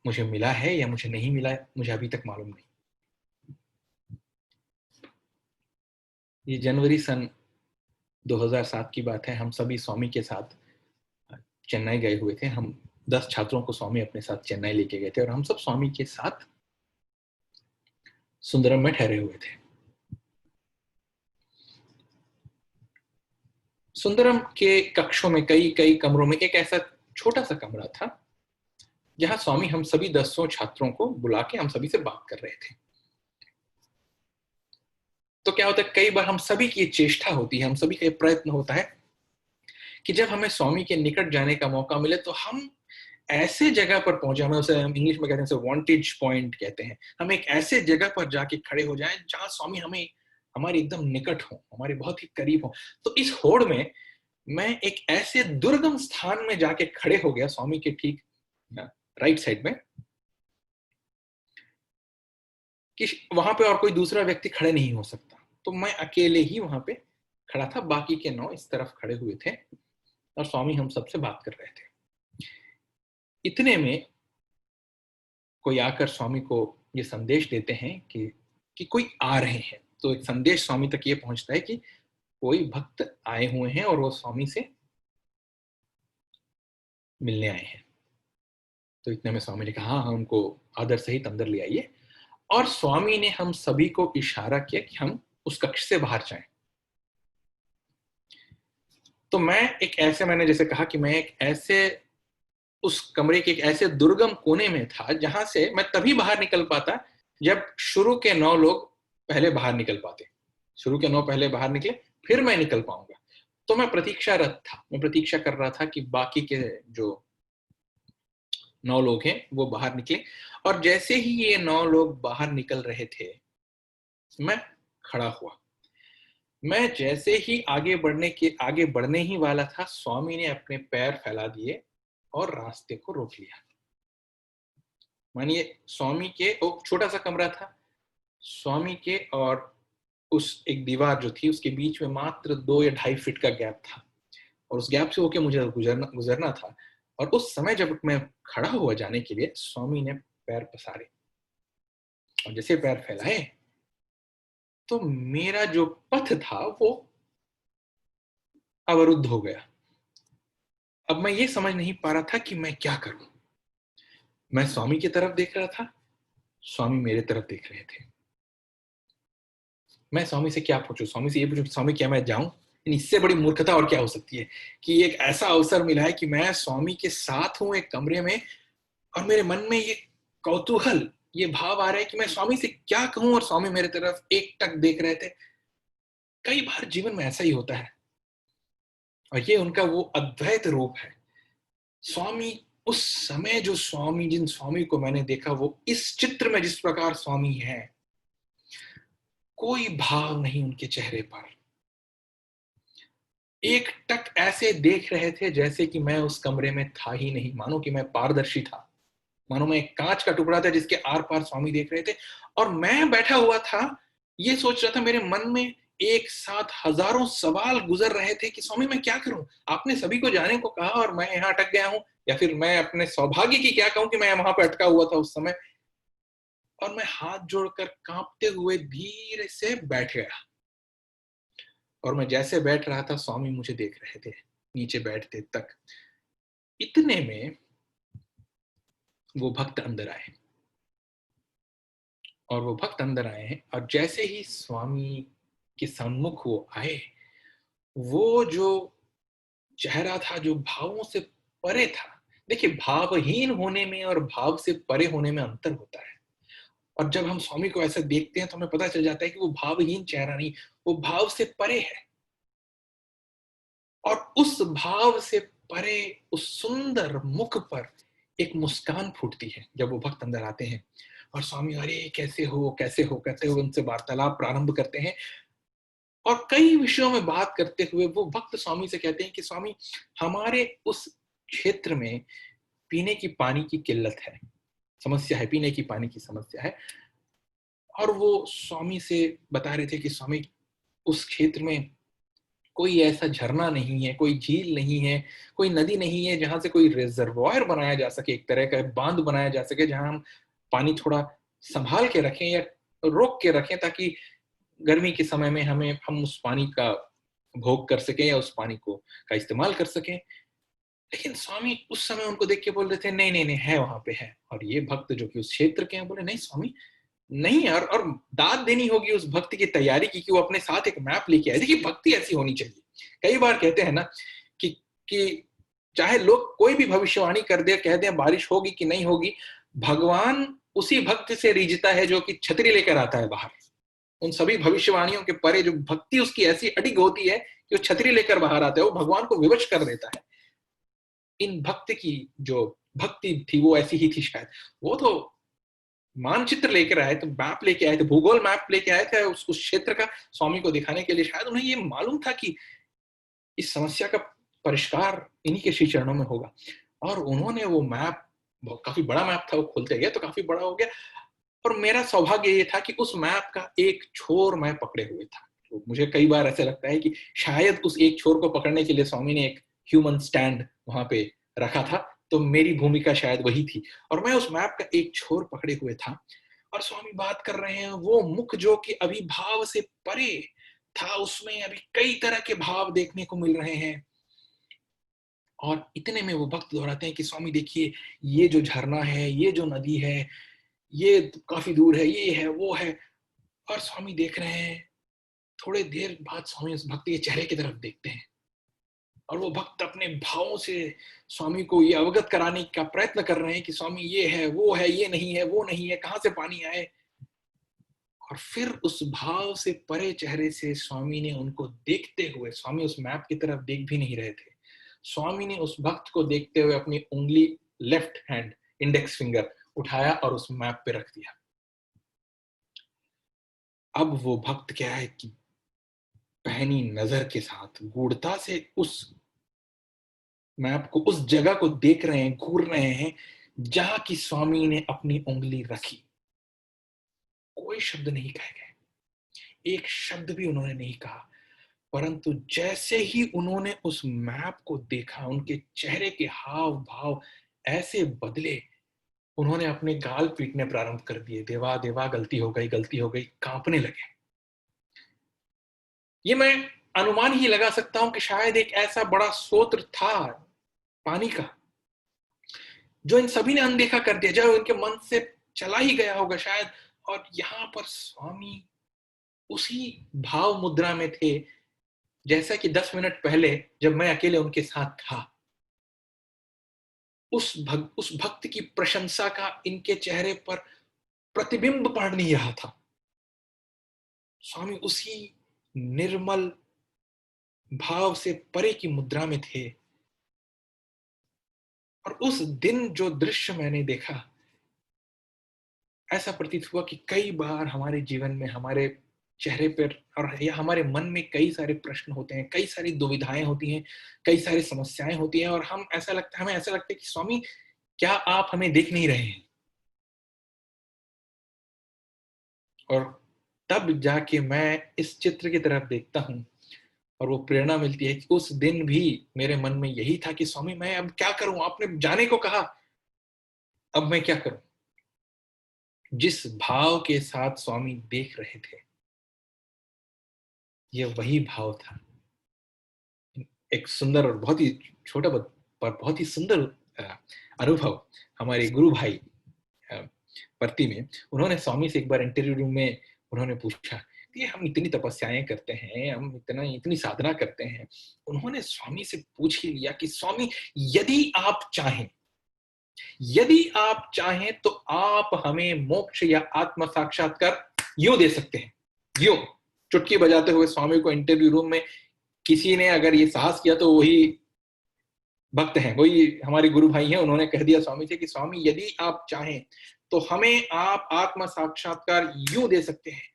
मुझे मिला है या मुझे नहीं मिला है, मुझे अभी तक मालूम नहीं। ये जनवरी सन 2007 की बात है। हम सभी स्वामी के साथ चेन्नई गए हुए थे। हम 10 छात्रों को स्वामी अपने साथ चेन्नई लेके गए थे और हम सब स्वामी के साथ सुंदरम में ठहरे हुए थे। सुंदरम के कक्षों में, कई कमरों में एक ऐसा छोटा सा कमरा था जहां स्वामी हम सभी 10 छात्रों को बुला के हम सभी से बात कर रहे थे। तो क्या होता है, कई बार हम सभी की चेष्टा होती है, हम सभी का प्रयत्न होता है कि जब हमें स्वामी के निकट जाने का मौका मिले तो हम ऐसे जगह पर पहुंचे, हमें उसे हम इंग्लिश में कहते हैं वांटेज पॉइंट कहते हैं, हम एक ऐसे जगह पर जाके खड़े हो जाएं जहां स्वामी हमें, हमारे एकदम निकट हो, हमारे बहुत ही करीब हो। तो इस होड़ में मैं एक ऐसे दुर्गम स्थान में जाके खड़े हो गया, स्वामी के ठीक राइट साइड में, कि वहां पे और कोई दूसरा व्यक्ति खड़े नहीं हो सकता। तो मैं अकेले ही वहां पे खड़ा था, बाकी के 9 इस तरफ खड़े हुए थे और स्वामी हम सबसे बात कर रहे थे। इतने में कोई आकर स्वामी को ये संदेश देते हैं कि कोई आ रहे हैं। तो एक संदेश स्वामी तक ये पहुंचता है कि कोई भक्त आए हुए हैं और वो स्वामी से मिलने आए हैं। तो इतने में स्वामी ने कहा हाँ, उनको आदर सहित अंदर ले आइए। और स्वामी ने हम सभी को इशारा किया कि हम उस कक्ष से बाहर जाएं। तो मैंने जैसे कहा कि मैं एक ऐसे उस कमरे के एक ऐसे दुर्गम कोने में था जहां से मैं तभी बाहर निकल पाता जब शुरू के 9 लोग पहले बाहर निकल पाते। शुरू के 9 पहले बाहर निकले, फिर मैं निकल पाऊंगा। तो मैं प्रतीक्षारत था, मैं प्रतीक्षा कर रहा था कि बाकी के जो 9 लोग हैं वो बाहर निकले। और जैसे ही ये 9 लोग बाहर निकल रहे थे, मैं खड़ा हुआ। मैं जैसे ही आगे बढ़ने ही वाला था, स्वामी ने अपने पैर फैला दिए और रास्ते को रोक लिया। मानिए स्वामी के छोटा सा कमरा था, स्वामी के और उस एक दीवार जो थी उसके बीच में मात्र 2 या 2.5 फीट का गैप था, और उस गैप से होके मुझे गुजरना था। और उस समय जब मैं खड़ा हुआ जाने के लिए, स्वामी ने पैर पसारे और जैसे पैर फैलाए तो मेरा जो पथ था वो अवरुद्ध हो गया। अब मैं ये समझ नहीं पा रहा था कि मैं क्या करूं। मैं स्वामी की तरफ देख रहा था, स्वामी मेरे तरफ देख रहे थे। मैं स्वामी से क्या पूछूं? स्वामी से ये पूछूं, स्वामी क्या मैं जाऊं? इससे बड़ी मूर्खता और क्या हो सकती है कि एक ऐसा अवसर मिला है कि मैं स्वामी के साथ हूं एक कमरे में, और मेरे मन में ये कौतूहल, ये भाव आ रहा है कि मैं स्वामी से क्या कहूं, और स्वामी मेरे तरफ एकटक देख रहे थे। कई बार जीवन में ऐसा ही होता है, और ये उनका वो अद्वैत रूप है। स्वामी उस समय जिन स्वामी को मैंने देखा, वो इस चित्र में जिस प्रकार स्वामी है, कोई भाव नहीं उनके चेहरे पर। एक टक ऐसे देख रहे थे जैसे कि मैं उस कमरे में था ही नहीं, मानो कि मैं पारदर्शी था, मानो मैं एक कांच का टुकड़ा था जिसके आर पार स्वामी देख रहे थे। और मैं बैठा हुआ था, ये सोच रहा था, मेरे मन में एक साथ हजारों सवाल गुजर रहे थे कि स्वामी मैं क्या करूं? आपने सभी को जाने को कहा और मैं यहाँ अटक गया हूं, या फिर मैं अपने सौभाग्य की क्या कहूं कि मैं वहां पर अटका हुआ था उस समय। और मैं हाथ जोड़कर कांपते हुए धीरे से बैठ गया। और मैं जैसे बैठ रहा था, स्वामी मुझे देख रहे थे नीचे बैठते तक। इतने में वो भक्त अंदर आए, और वो भक्त अंदर आए हैं, और जैसे ही स्वामी के सम्मुख वो आए, वो जो चेहरा था जो भावों से परे था। देखिए, भावहीन होने में और भाव से परे होने में अंतर होता है। और जब हम स्वामी को ऐसा देखते हैं तो हमें पता चल जाता है कि वो भावहीन चेहरा नहीं, वो भाव से परे है। और उस भाव से परे उस सुंदर मुख पर एक मुस्कान फूटती है जब वो भक्त अंदर आते हैं। और स्वामी अरे कैसे हो कहते हुए उनसे वार्तालाप प्रारंभ करते हैं। और कई विषयों में बात करते हुए वो भक्त स्वामी से कहते हैं कि स्वामी, हमारे उस क्षेत्र में पीने की पानी की किल्लत है, समस्या है, पीने की पानी की समस्या है। और वो स्वामी से बता रहे थे कि स्वामी, उस क्षेत्र में कोई ऐसा झरना नहीं है, कोई झील नहीं है, कोई नदी नहीं है जहां से कोई रिजर्वायर बनाया जा सके, एक तरह का बांध बनाया जा सके जहां हम पानी थोड़ा संभाल के रखें या रोक के रखें, ताकि गर्मी के समय में हम उस पानी का भोग कर सकें या उस पानी को का इस्तेमाल कर सकें। लेकिन स्वामी उस समय उनको देख के बोल रहे थे नहीं नहीं नहीं, है, वहां पे है। और ये भक्त जो कि उस क्षेत्र के हैं बोले नहीं स्वामी नहीं यार। और दाद देनी होगी उस भक्ति की तैयारी की कि वो अपने साथ एक मैप लेके आए। देखिए, भक्ति ऐसी होनी चाहिए। कई बार कहते हैं ना कि चाहे लोग कोई भी भविष्यवाणी कर दे, कह दे बारिश होगी कि नहीं होगी, भगवान उसी भक्त से रीझता है जो कि छतरी लेकर आता है बाहर। उन सभी भविष्यवाणियों के परे जो भक्ति उसकी ऐसी अडिग होती है कि वो छतरी लेकर बाहर आता है, वो भगवान को विवश कर देता है। इन भक्त की जो भक्ति थी वो ऐसी ही थी शायद। वो तो मानचित्र लेकर आए थे, मैप लेके आए थे, भूगोल मैप लेके आए थे उस क्षेत्र का स्वामी को दिखाने के लिए। शायद उन्हें ये मालूम था कि इस समस्या का परिष्कार इन्हीं के श्री चरणों में होगा। और उन्होंने वो मैप, काफी बड़ा मैप था, वो खोलते गए तो काफी बड़ा हो गया। और मेरा सौभाग्य ये था कि उस मैप का एक छोर मैं पकड़े हुए था। तो मुझे कई बार ऐसा लगता है कि शायद उस एक छोर को पकड़ने के लिए स्वामी ने एक ह्यूमन स्टैंड वहां पे रखा था, तो मेरी भूमिका शायद वही थी। और मैं उस मैप का एक छोर पकड़े हुए था, और स्वामी बात कर रहे हैं। वो मुख जो कि अभी भाव से परे, था उसमें अभी कई तरह के भाव देखने को मिल रहे हैं। और इतने में वो भक्त दोहराते हैं कि स्वामी देखिए, ये जो झरना है, ये जो नदी है, ये काफी दूर है, ये है, वो है। और स्वामी देख रहे हैं। थोड़े देर बाद स्वामी उस भक्त के चेहरे की तरफ देखते हैं और वो भक्त अपने भावों से स्वामी को ये अवगत कराने का प्रयत्न कर रहे हैं कि स्वामी ये है, वो है, ये नहीं है, वो नहीं है, कहां से पानी आए। और फिर उस भाव से परे चेहरे से स्वामी ने उनको देखते हुए, स्वामी उस मैप की तरफ देख भी नहीं रहे थे, स्वामी ने उस भक्त को देखते हुए अपनी उंगली, लेफ्ट हैंड इंडेक्स फिंगर उठाया और उस मैप पे रख दिया। अब वो भक्त क्या है कि पहनी नजर के साथ गूढ़ता से उस मैप को, उस जगह को देख रहे हैं, घूर रहे हैं जहां की स्वामी ने अपनी उंगली रखी। कोई शब्द नहीं कहे गए, एक शब्द भी उन्होंने नहीं कहा, परंतु जैसे ही उन्होंने उस मैप को देखा, उनके चेहरे के हाव भाव ऐसे बदले, उन्होंने अपने गाल पीटने प्रारंभ कर दिए। देवा देवा, गलती हो गई, गलती हो गई, कांपने लगे। ये मैं अनुमान ही लगा सकता हूं कि शायद एक ऐसा बड़ा स्रोत था पानी का जो इन सभी ने अनदेखा कर दिया, जो इनके मन से चला ही गया होगा शायद। और यहां पर स्वामी उसी भाव मुद्रा में थे जैसा कि 10 मिनट पहले जब मैं अकेले उनके साथ था। उस भक्त की प्रशंसा का इनके चेहरे पर प्रतिबिंब पड़ नहीं रहा था। स्वामी उसी निर्मल भाव से परे की मुद्रा में थे। और उस दिन जो दृश्य मैंने देखा, ऐसा प्रतीत हुआ कि कई बार हमारे जीवन में, हमारे चेहरे पर और या हमारे मन में कई सारे प्रश्न होते हैं, कई सारी दुविधाएं होती हैं, कई सारी समस्याएं होती हैं, और हमें ऐसा लगता है कि स्वामी क्या आप हमें देख नहीं रहे हैं। और तब जाके मैं इस चित्र की तरफ देखता हूं और वो प्रेरणा मिलती है कि उस दिन भी मेरे मन में यही था कि स्वामी मैं अब क्या करूं, आपने जाने को कहा, अब मैं क्या करूं। जिस भाव के साथ स्वामी देख रहे थे, ये वही भाव था। एक सुंदर और बहुत ही छोटा पर बहुत ही सुंदर अनुभव हमारे गुरु भाई परती में, उन्होंने स्वामी से एक बार इंटरव्यू रूम में उन्होंने पूछा कि हम इतनी तपस्याएं करते हैं, हम इतनी साधना करते हैं। उन्होंने स्वामी से पूछ ही लिया कि स्वामी यदि आप चाहें तो आप हमें मोक्ष या आत्म साक्षात्कार यूं दे सकते हैं। यूं चुटकी बजाते हुए स्वामी को इंटरव्यू रूम में किसी ने अगर ये साहस किया तो वही भक्त हैं, वही हमारे गुरु भाई हैं। उन्होंने कह दिया स्वामी से कि स्वामी यदि आप चाहें तो हमें आप आत्म साक्षात्कार यूं दे सकते हैं।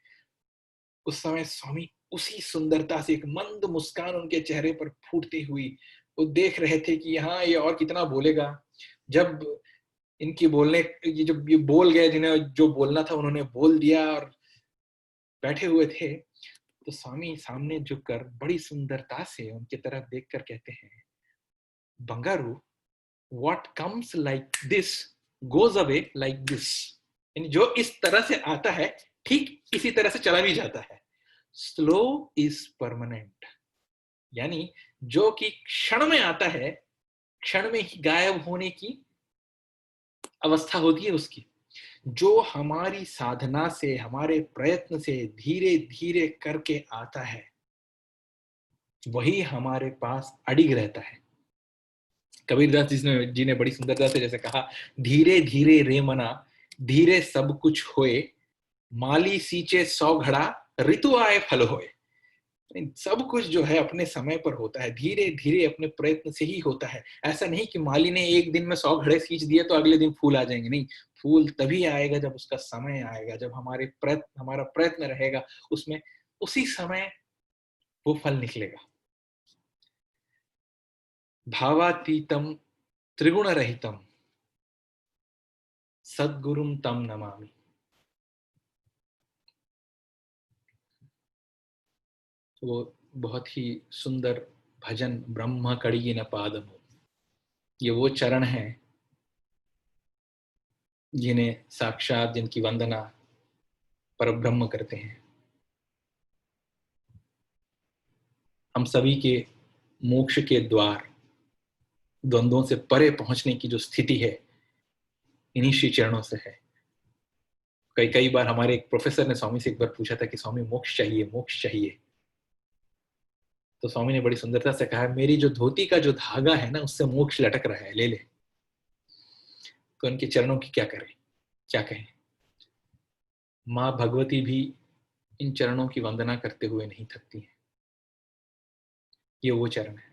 उस समय स्वामी उसी सुंदरता से एक मंद मुस्कान उनके चेहरे पर फूटती हुई वो देख रहे थे कि हाँ ये और कितना बोलेगा। जब इनकी बोलने, ये जब ये बोल गए, जिन्हें जो बोलना था उन्होंने बोल दिया और बैठे हुए थे, तो स्वामी सामने झुककर बड़ी सुंदरता से उनकी तरफ देखकर कहते हैं, Bangaru, what comes like this goes away like this। यानी जो इस तरह से आता है ठीक इसी तरह से चला भी जाता है। स्लो इज परमानेंट, यानी जो कि क्षण में आता है क्षण में ही गायब होने की अवस्था होती है उसकी। जो हमारी साधना से, हमारे प्रयत्न से धीरे धीरे करके आता है, वही हमारे पास अडिग रहता है। कबीरदास जी ने बड़ी सुंदरता से जैसे कहा, धीरे धीरे रे मना, धीरे सब कुछ होए, माली सींचे 100 घड़ा, ऋतु आए फल होए। सब कुछ जो है अपने समय पर होता है, धीरे धीरे अपने प्रयत्न से ही होता है। ऐसा नहीं कि माली ने एक दिन में 100 घड़े सींच दिए तो अगले दिन फूल आ जाएंगे। नहीं, फूल तभी आएगा जब उसका समय आएगा, जब हमारा प्रयत्न रहेगा उसमें, उसी समय वो फल निकलेगा। भावातीतम त्रिगुण रहितम सद्गुरुम तम नमामि। वो बहुत ही सुंदर भजन, ब्रह्म कड़ी न पादम, ये वो चरण हैं जिन्हें साक्षात, जिनकी वंदना परब्रह्म करते हैं। हम सभी के मोक्ष के द्वार, द्वंद्वों से परे पहुंचने की जो स्थिति है, इन्हीं श्री चरणों से है। कई बार हमारे एक प्रोफेसर ने स्वामी से एक बार पूछा था कि स्वामी मोक्ष चाहिए, मोक्ष चाहिए। तो स्वामी ने बड़ी सुंदरता से कहा, मेरी जो धोती का जो धागा है ना, उससे मोक्ष लटक रहा है, ले ले। तो उनके चरणों की क्या करें, क्या कहें। माँ भगवती भी इन चरणों की वंदना करते हुए नहीं थकती हैं। ये वो चरण है।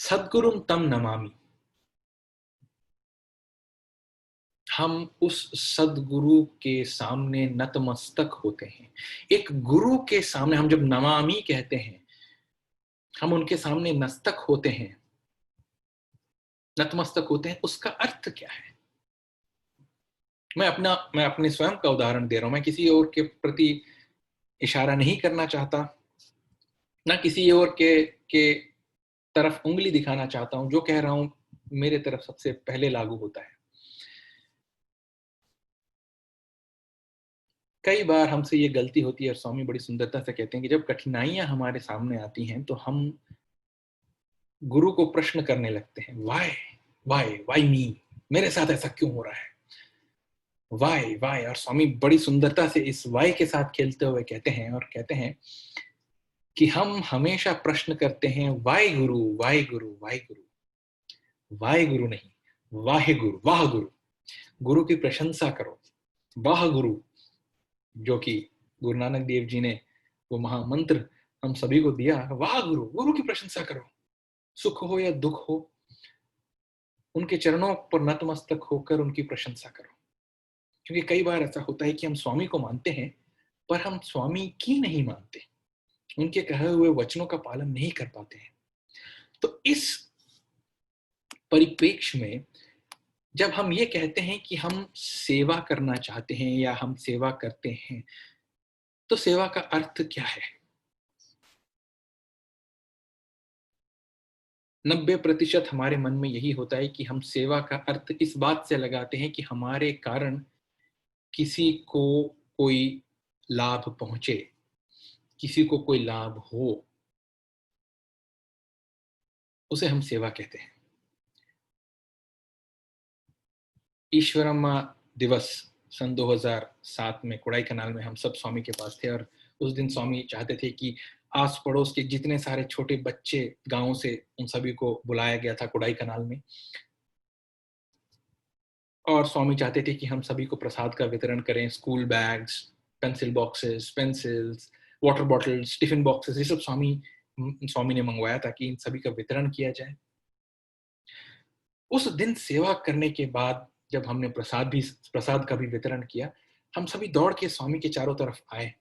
सद्गुरुम तम नमामि, हम उस सद्गुरु के सामने नतमस्तक होते हैं। एक गुरु के सामने हम जब नमामि कहते हैं, हम उनके सामने नस्तक होते हैं, नतमस्तक होते हैं। उसका अर्थ क्या है? मैं अपने स्वयं का उदाहरण दे रहा हूं। मैं किसी और के प्रति इशारा नहीं करना चाहता, ना किसी और के तरफ उंगली दिखाना चाहता हूं। जो कह रहा हूं मेरे तरफ सबसे पहले लागू होता है। कई बार हमसे ये गलती होती है और स्वामी बड़ी सुंदरता से कहते हैं कि जब कठिनाइयां हमारे सामने आती हैं तो हम गुरु को प्रश्न करने लगते हैं, वाई मी, मेरे साथ ऐसा क्यों हो रहा है, वाई। और स्वामी बड़ी सुंदरता से इस वाई के साथ खेलते हुए कहते हैं कि हम हमेशा प्रश्न करते हैं, वाई गुरु, वाई गुरु, वाई गुरु, वाई गुरु नहीं, वाहे गुरु, वाह गुरु। गुरु की प्रशंसा करो, वाह गुरु, जो कि गुरु नानक देव जी ने वो महामंत्र हम सभी को दिया। वाह गुरु, गुरु की प्रशंसा करो। सुख हो या दुख हो, उनके चरणों पर नतमस्तक होकर उनकी प्रशंसा करो। क्योंकि कई बार ऐसा होता है कि हम स्वामी को मानते हैं पर हम स्वामी की नहीं मानते, उनके कहे हुए वचनों का पालन नहीं कर पाते हैं। तो इस परिप्रेक्ष्य में जब हम ये कहते हैं कि हम सेवा करना चाहते हैं या हम सेवा करते हैं, तो सेवा का अर्थ क्या है? 90% हमारे मन में यही होता है कि हम सेवा का अर्थ इस बात से लगाते हैं कि हमारे कारण किसी को कोई लाभ पहुंचे, किसी को कोई लाभ हो, उसे हम सेवा कहते हैं। ईश्वरम्मा दिवस सन 2007 में कोडाईकनाल में हम सब स्वामी के पास थे और उस दिन स्वामी चाहते थे कि आस पड़ोस के जितने सारे छोटे बच्चे गांवों से, उन सभी को बुलाया गया था कोडाईकनाल में। और स्वामी चाहते थे कि हम सभी को प्रसाद का वितरण करें। School bags, pencil boxes, pencils, water bottles, tiffin boxes, ये सब स्वामी ने मंगवाया था कि इन सभी का वितरण किया जाए। उस दिन सेवा करने के बाद जब हमने प्रसाद का भी वितरण किया, हम सभी दौड़ के स्वामी के चारों तरफ आए,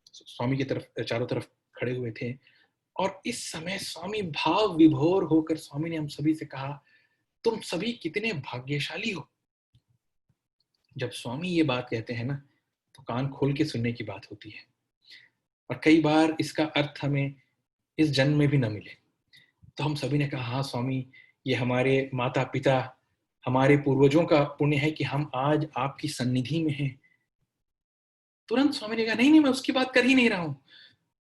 स्वामी की तरफ चारों तरफ खड़े हुए थे। और इस समय स्वामी भाव विभोर होकर स्वामी ने हम सभी से कहा, तुम सभी कितने भाग्यशाली हो। जब स्वामी ये बात कहते हैं ना, तो कान खोल के सुनने की बात होती है। और कई बार इसका अर्थ हमें इस जन्म में भी न मिले। तो हम सभी ने कहा, हाँ स्वामी, ये हमारे माता पिता, हमारे पूर्वजों का पुण्य है कि हम आज आपकी सन्निधि में हैं। तुरंत स्वामी ने कहा, नहीं, मैं उसकी बात कर ही नहीं रहा हूं।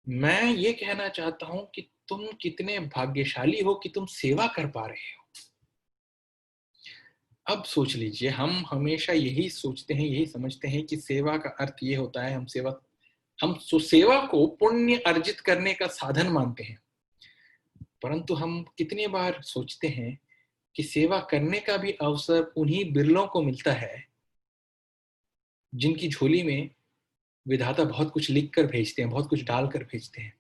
मैं ये कहना चाहता हूं कि तुम कितने भाग्यशाली हो कि तुम सेवा कर पा रहे हो। अब सोच लीजिए, हम हमेशा यही सोचते हैं, यही समझते हैं कि सेवा का अर्थ ये होता है, हम सेवा को पुण्य अर्जित करने का साधन मानते हैं। परंतु हम कितने बार सोचते हैं कि सेवा करने का भी अवसर उन्हीं बिरलों को मिलता है जिनकी झोली में विधाता बहुत कुछ लिख कर भेजते हैं, बहुत कुछ डालकर भेजते हैं।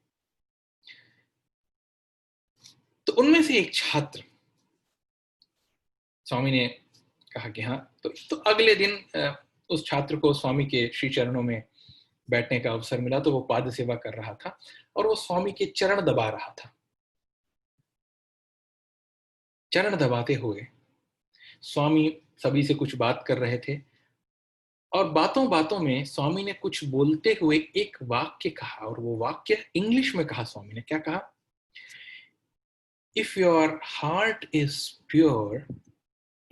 तो उनमें से एक छात्र, स्वामी ने कहा कि हाँ, तो अगले दिन उस छात्र को स्वामी के श्री चरणों में बैठने का अवसर मिला। तो वो पाद सेवा कर रहा था और वो स्वामी के चरण दबा रहा था। चरण दबाते हुए स्वामी सभी से कुछ बात कर रहे थे और बातों बातों में स्वामी ने कुछ बोलते हुए एक वाक्य कहा, और वो वाक्य इंग्लिश में कहा। स्वामी ने क्या कहा? If your heart is pure,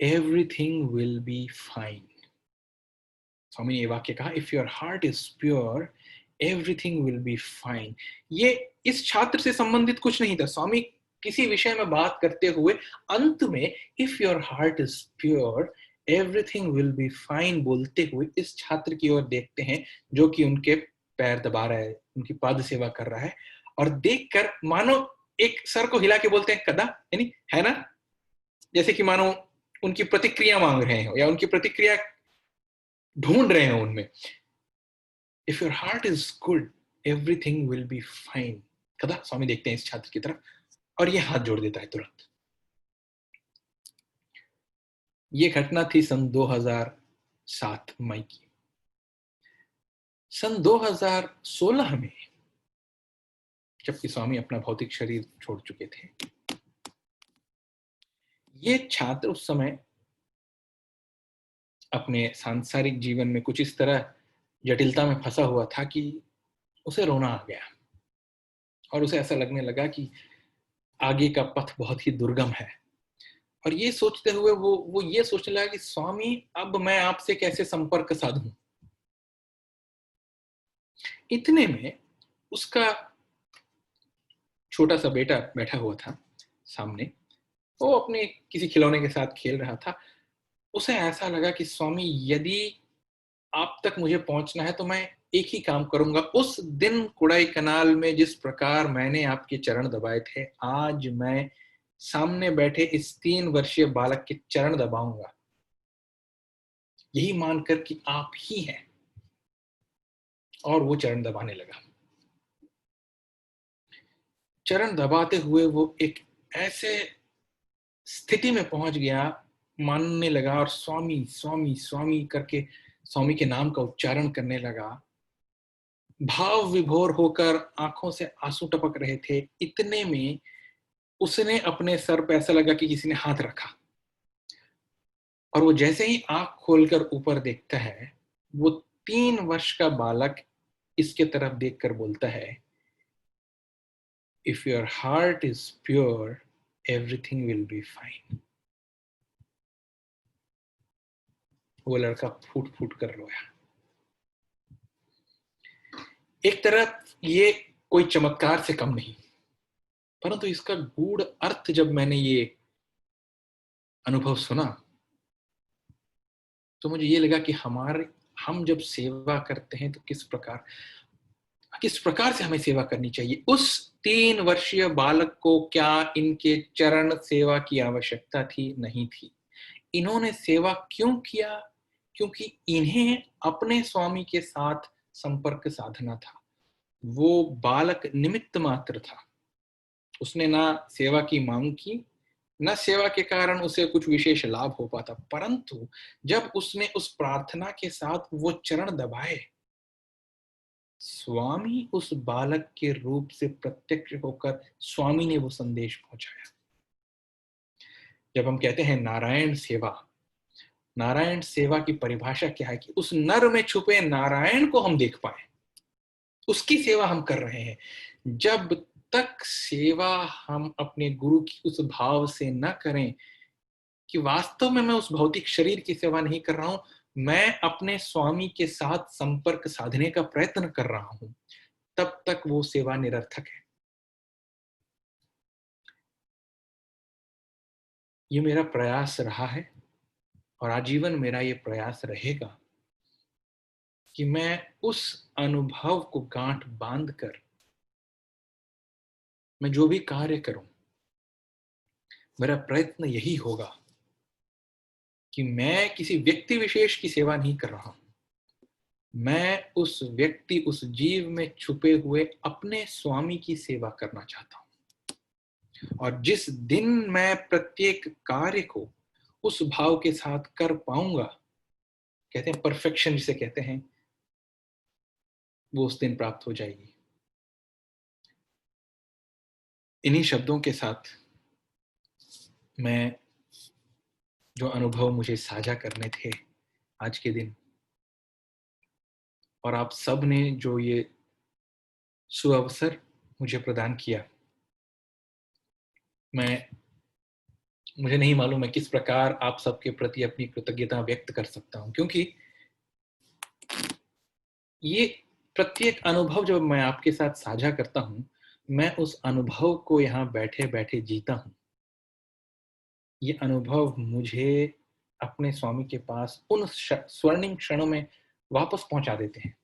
everything will be fine. Swami ने ये वाक्य कहा, if your heart is pure, everything will be fine. ये इस छात्र से संबंधित कुछ नहीं था। स्वामी किसी विषय में बात करते हुए अंत में if your heart is pure everything will be fine बोलते हुए इस छात्र की ओर देखते हैं जो कि उनके पैर दबा रहा है, उनकी पाद सेवा कर रहा है, और देखकर मानो एक सर को हिला के बोलते हैं कदा, यानी है ना, जैसे कि मानो उनकी प्रतिक्रिया मांग रहे हो या उनकी प्रतिक्रिया ढूंढ रहे हो उनमें। If your heart is good everything will be fine कदा। स्वामी देखते हैं इस छात्र की तरफ और ये हाथ जोड़ देता है तुरंत। ये घटना थी सन 2007 मई की। सन 2016 में जबकि स्वामी अपना भौतिक शरीर छोड़ चुके थे, ये छात्र उस समय अपने सांसारिक जीवन में कुछ इस तरह जटिलता में फंसा हुआ था कि उसे रोना आ गया और उसे ऐसा लगने लगा कि आगे का पथ बहुत ही दुर्गम है। और ये सोचते हुए वो ये सोचने लगा कि स्वामी अब मैं आपसे कैसे संपर्क साधूं। इतने में उसका छोटा सा बेटा बैठा हुआ था सामने, वो अपने किसी खिलौने के साथ खेल रहा था। उसे ऐसा लगा कि स्वामी यदि आप तक मुझे पहुंचना है तो मैं एक ही काम करूंगा, उस दिन कुड़ाई कनाल में जिस प्रकार मैंने आपके चरण दबाए थे आज मैं सामने बैठे इस 3 वर्षीय बालक के चरण दबाऊंगा, यही मानकर कि आप ही हैं। और वो चरण दबाने लगा। चरण दबाते हुए वो एक ऐसे स्थिति में पहुंच गया, मानने लगा और स्वामी स्वामी स्वामी करके स्वामी के नाम का उच्चारण करने लगा। भाव विभोर होकर आंखों से आंसू टपक रहे थे। इतने में उसने अपने सर पे ऐसा लगा कि किसी ने हाथ रखा और वो जैसे ही आंख खोलकर ऊपर देखता है, वो 3 वर्ष का बालक इसके तरफ देखकर बोलता है, if your heart is pure everything will be fine. वो लड़का फूट फूट कर रोया। एक तरफ ये कोई चमत्कार से कम नहीं, परंतु इसका गूढ़ अर्थ जब मैंने ये अनुभव सुना तो मुझे ये लगा कि हम जब सेवा करते हैं तो किस प्रकार से हमें सेवा करनी चाहिए। उस 3 वर्षीय बालक को क्या इनके चरण सेवा की आवश्यकता थी? नहीं थी। इन्होंने सेवा क्यों किया? क्योंकि इन्हें अपने स्वामी के साथ संपर्क साधना था। वो बालक निमित्त मात्र था। उसने ना सेवा की मांग की, न सेवा के कारण उसे कुछ विशेष लाभ हो पाता, परंतु जब उसने उस प्रार्थना के साथ वो चरण दबाए, स्वामी उस बालक के रूप से प्रत्यक्ष होकर स्वामी ने वो संदेश पहुंचाया। जब हम कहते हैं नारायण सेवा की परिभाषा क्या है? कि उस नर में छुपे नारायण को हम देख पाए, उसकी सेवा हम कर रहे हैं। जब तक सेवा हम अपने गुरु की उस भाव से न करें कि वास्तव में मैं उस भौतिक शरीर की सेवा नहीं कर रहा हूं, मैं अपने स्वामी के साथ संपर्क साधने का प्रयत्न कर रहा हूं, तब तक वो सेवा निरर्थक है। ये मेरा प्रयास रहा है और आजीवन मेरा ये प्रयास रहेगा कि मैं उस अनुभव को गांठ बांधकर मैं जो भी कार्य करूं, मेरा प्रयत्न यही होगा कि मैं किसी व्यक्ति विशेष की सेवा नहीं कर रहा हूं, मैं उस व्यक्ति, उस जीव में छुपे हुए अपने स्वामी की सेवा करना चाहता हूं। और जिस दिन मैं प्रत्येक कार्य को उस भाव के साथ कर पाऊंगा, कहते हैं परफेक्शन जिसे कहते हैं, वो उस दिन प्राप्त हो जाएगी। इन्हीं शब्दों के साथ मैं जो अनुभव मुझे साझा करने थे आज के दिन, और आप सब ने जो ये सुअवसर मुझे प्रदान किया, मुझे नहीं मालूम मैं किस प्रकार आप सबके प्रति अपनी कृतज्ञता व्यक्त कर सकता हूं, क्योंकि ये प्रत्येक अनुभव जब मैं आपके साथ साझा करता हूं, मैं उस अनुभव को यहाँ बैठे बैठे जीता हूं। ये अनुभव मुझे अपने स्वामी के पास उन स्वर्णिम क्षणों में वापस पहुंचा देते हैं।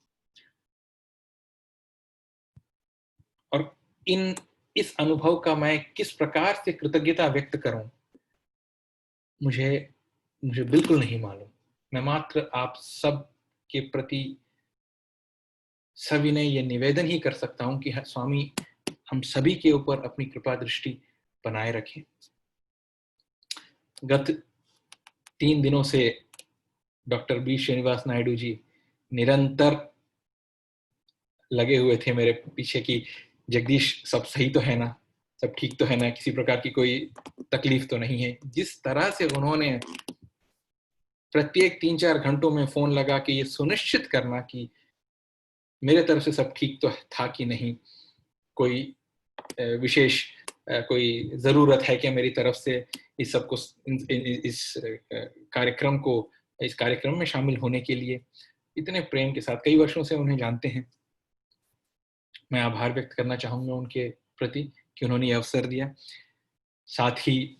और इस अनुभव का मैं किस प्रकार से कृतज्ञता व्यक्त करूं, मुझे बिल्कुल नहीं मालूम। मैं मात्र आप सब के प्रति सविनय ये निवेदन ही कर सकता हूं कि स्वामी हम सभी के ऊपर अपनी कृपा दृष्टि बनाए रखें। गत 3 दिनों से डॉक्टर बी श्रीनिवास नायडू जी निरंतर लगे हुए थे मेरे पीछे कि जगदीश सब सही तो है ना, सब ठीक तो है ना, किसी प्रकार की कोई तकलीफ तो नहीं है। जिस तरह से उन्होंने प्रत्येक 3-4 घंटों में फोन लगा के ये सुनिश्चित करना कि मेरे तरफ से सब ठीक तो था कि नहीं, कोई विशेष कोई जरूरत है कि मेरी तरफ से इस सबको इस कार्यक्रम में शामिल होने के लिए, इतने प्रेम के साथ, कई वर्षों से उन्हें जानते हैं। मैं आभार व्यक्त करना चाहूंगा उनके प्रति कि उन्होंने ये अवसर दिया। साथ ही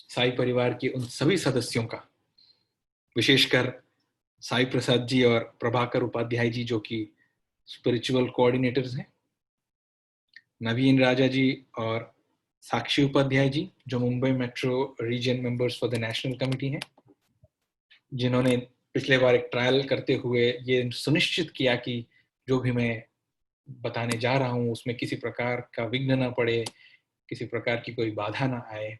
साई परिवार के उन सभी सदस्यों का, विशेषकर साई प्रसाद जी और प्रभाकर उपाध्याय जी जो कि स्पिरिचुअल कोऑर्डिनेटर्स हैं, नवीन राजा जी और साक्षी उपाध्याय जी जो Mumbai metro region members for the national committee हैं, जिन्होंने पिछले बार एक ट्रायल करते हुए ये सुनिश्चित किया कि जो भी मैं बताने जा रहा हूँ उसमें किसी प्रकार का विघ्न ना पड़े, किसी प्रकार की कोई बाधा ना आए,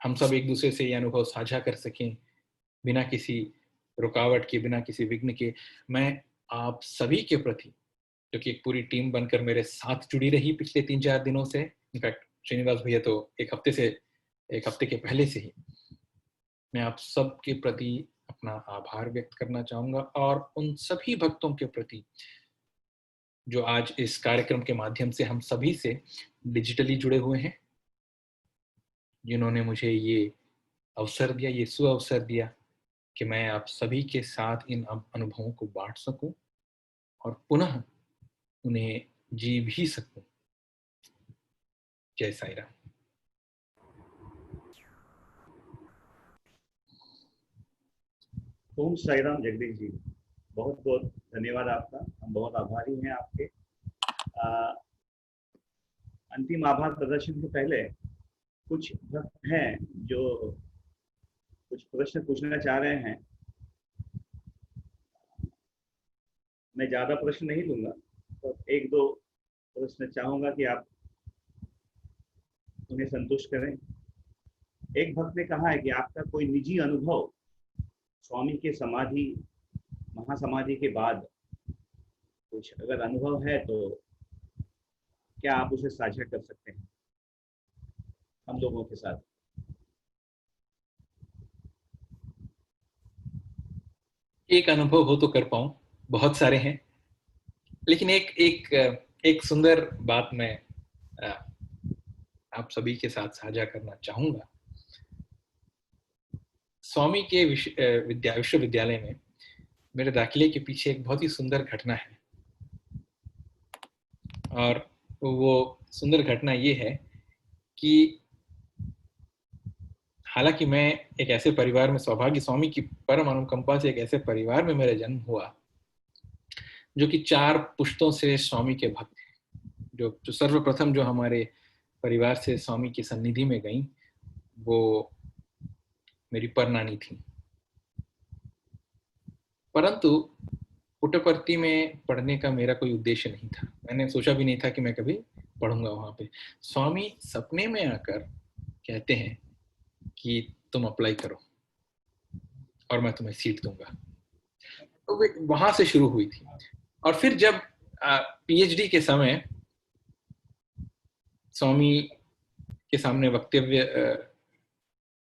हम सब एक दूसरे से ये अनुभव साझा कर सकें बिना किसी रुकावट के, बिना किसी विघ्न के। मैं आप सभी के प्रति, जो कि एक पूरी टीम बनकर मेरे साथ जुड़ी रही पिछले 3-4 दिनों से, इनफैक्ट श्रीनिवास भैया तो एक हफ्ते के पहले से ही, मैं आप सब के प्रति अपना आभार व्यक्त करना चाहूंगा। और उन सभी भक्तों के प्रति जो आज इस कार्यक्रम के माध्यम से हम सभी से डिजिटली जुड़े हुए हैं, जिन्होंने मुझे ये अवसर दिया, ये सुअवसर दिया कि मैं आप सभी के साथ इन अनुभवों को बांट सकूं और पुनः उन्हें जी भी सकूं। जय साई राम। ओम साई राम। जगदीश जी, बहुत बहुत धन्यवाद आपका। हम बहुत आभारी हैं आपके। अंतिम आभार प्रदर्शन से पहले कुछ भक्त हैं जो कुछ प्रश्न पूछना चाह रहे हैं। मैं ज्यादा प्रश्न नहीं दूंगा, तो 1-2 प्रश्न चाहूंगा कि आप उन्हें संतुष्ट करें। एक भक्त ने कहा है कि आपका कोई निजी अनुभव स्वामी के महासमाधि के बाद कुछ अगर अनुभव है तो क्या आप उसे साझा कर सकते हैं हम लोगों के साथ? एक अनुभव हो तो कर पाऊं, बहुत सारे हैं, लेकिन एक सुंदर बात मैं आप सभी के साथ साझा करना चाहूंगा। स्वामी के विश्वविद्यालय में मेरे दाखिले के पीछे एक बहुत ही सुंदर घटना है, और वो सुंदर घटना ये है कि हालांकि मैं एक ऐसे परिवार में, सौभाग्य स्वामी की परम अनुकंपा से एक ऐसे परिवार में मेरा जन्म हुआ जो कि 4 पुश्तों से स्वामी के भक्त हैं। जो सर्वप्रथम जो हमारे परिवार से स्वामी की सन्निधि में गई वो मेरी परनानी थी, परंतु पुट्टपर्ती में पढ़ने का मेरा कोई उद्देश्य नहीं था। मैंने सोचा भी नहीं था कि मैं कभी पढ़ूंगा वहां पे। स्वामी सपने में आकर कहते हैं कि तुम अप्लाई करो और मैं तुम्हें सीट दूंगा। तो वहां से शुरू हुई थी। और फिर जब पीएचडी के समय स्वामी के सामने वक्तव्य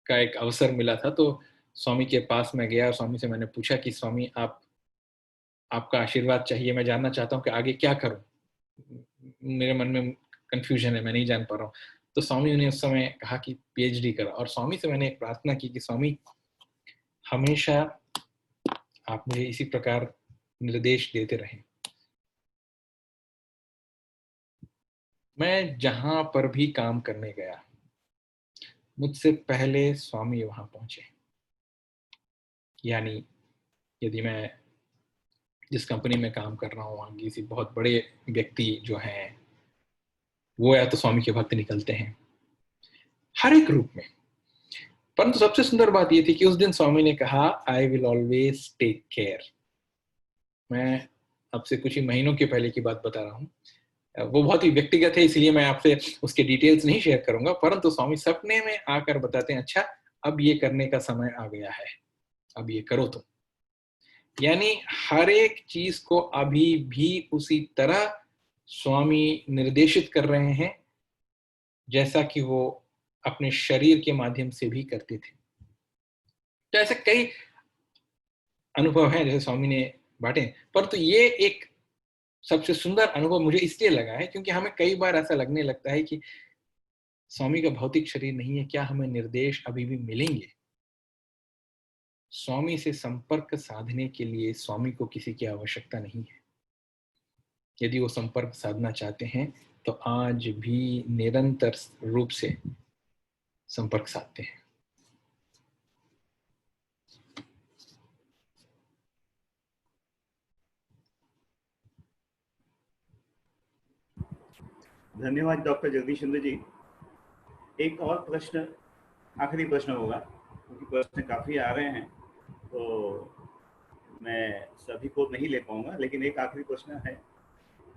का एक अवसर मिला था, तो स्वामी के पास मैं गया और स्वामी से मैंने पूछा कि स्वामी आपका आशीर्वाद चाहिए, मैं जानना चाहता हूँ कि आगे क्या करूं। मेरे मन में कंफ्यूजन है, मैं नहीं जान पा रहा हूँ। तो स्वामी ने उस समय कहा कि पीएचडी करा। और स्वामी से मैंने एक प्रार्थना की कि स्वामी हमेशा आप मुझे इसी प्रकार निर्देश देते रहें। मैं जहां पर भी काम करने गया, मुझसे पहले स्वामी वहां पहुंचे। यानी यदि मैं जिस कंपनी में काम कर रहा हूँ, वहां किसी बहुत बड़े व्यक्ति जो हैं, वो या तो स्वामी के भक्त निकलते हैं हर एक रूप में। परंतु सबसे सुंदर बात यह थी कि उस दिन स्वामी ने कहा, I will always take care. मैं आपसे कुछ ही महीनों के पहले की बात बता रहा हूँ, वो बहुत ही व्यक्तिगत है, इसलिए मैं आपसे उसके डिटेल्स नहीं शेयर करूंगा। परंतु स्वामी सपने में आकर बताते हैं, अच्छा अब ये करने का समय आ गया है, अब ये करो तुम। यानी हर एक चीज को अभी भी उसी तरह स्वामी निर्देशित कर रहे हैं जैसा कि वो अपने शरीर के माध्यम से भी करते थे। तो ऐसे कई अनुभव हैं जैसे स्वामी ने बांटे, परंतु ये एक सबसे सुंदर अनुभव मुझे इसलिए लगा है क्योंकि हमें कई बार ऐसा लगने लगता है कि स्वामी का भौतिक शरीर नहीं है, क्या हमें निर्देश अभी भी मिलेंगे? स्वामी से संपर्क साधने के लिए स्वामी को किसी की आवश्यकता नहीं है। यदि वो संपर्क साधना चाहते हैं तो आज भी निरंतर रूप से संपर्क साधते हैं। धन्यवाद डॉक्टर जगदीश चंद्र जी। एक और प्रश्न, आखिरी प्रश्न होगा क्योंकि प्रश्न काफ़ी आ रहे हैं, तो मैं सभी को नहीं ले पाऊंगा, लेकिन एक आखिरी प्रश्न है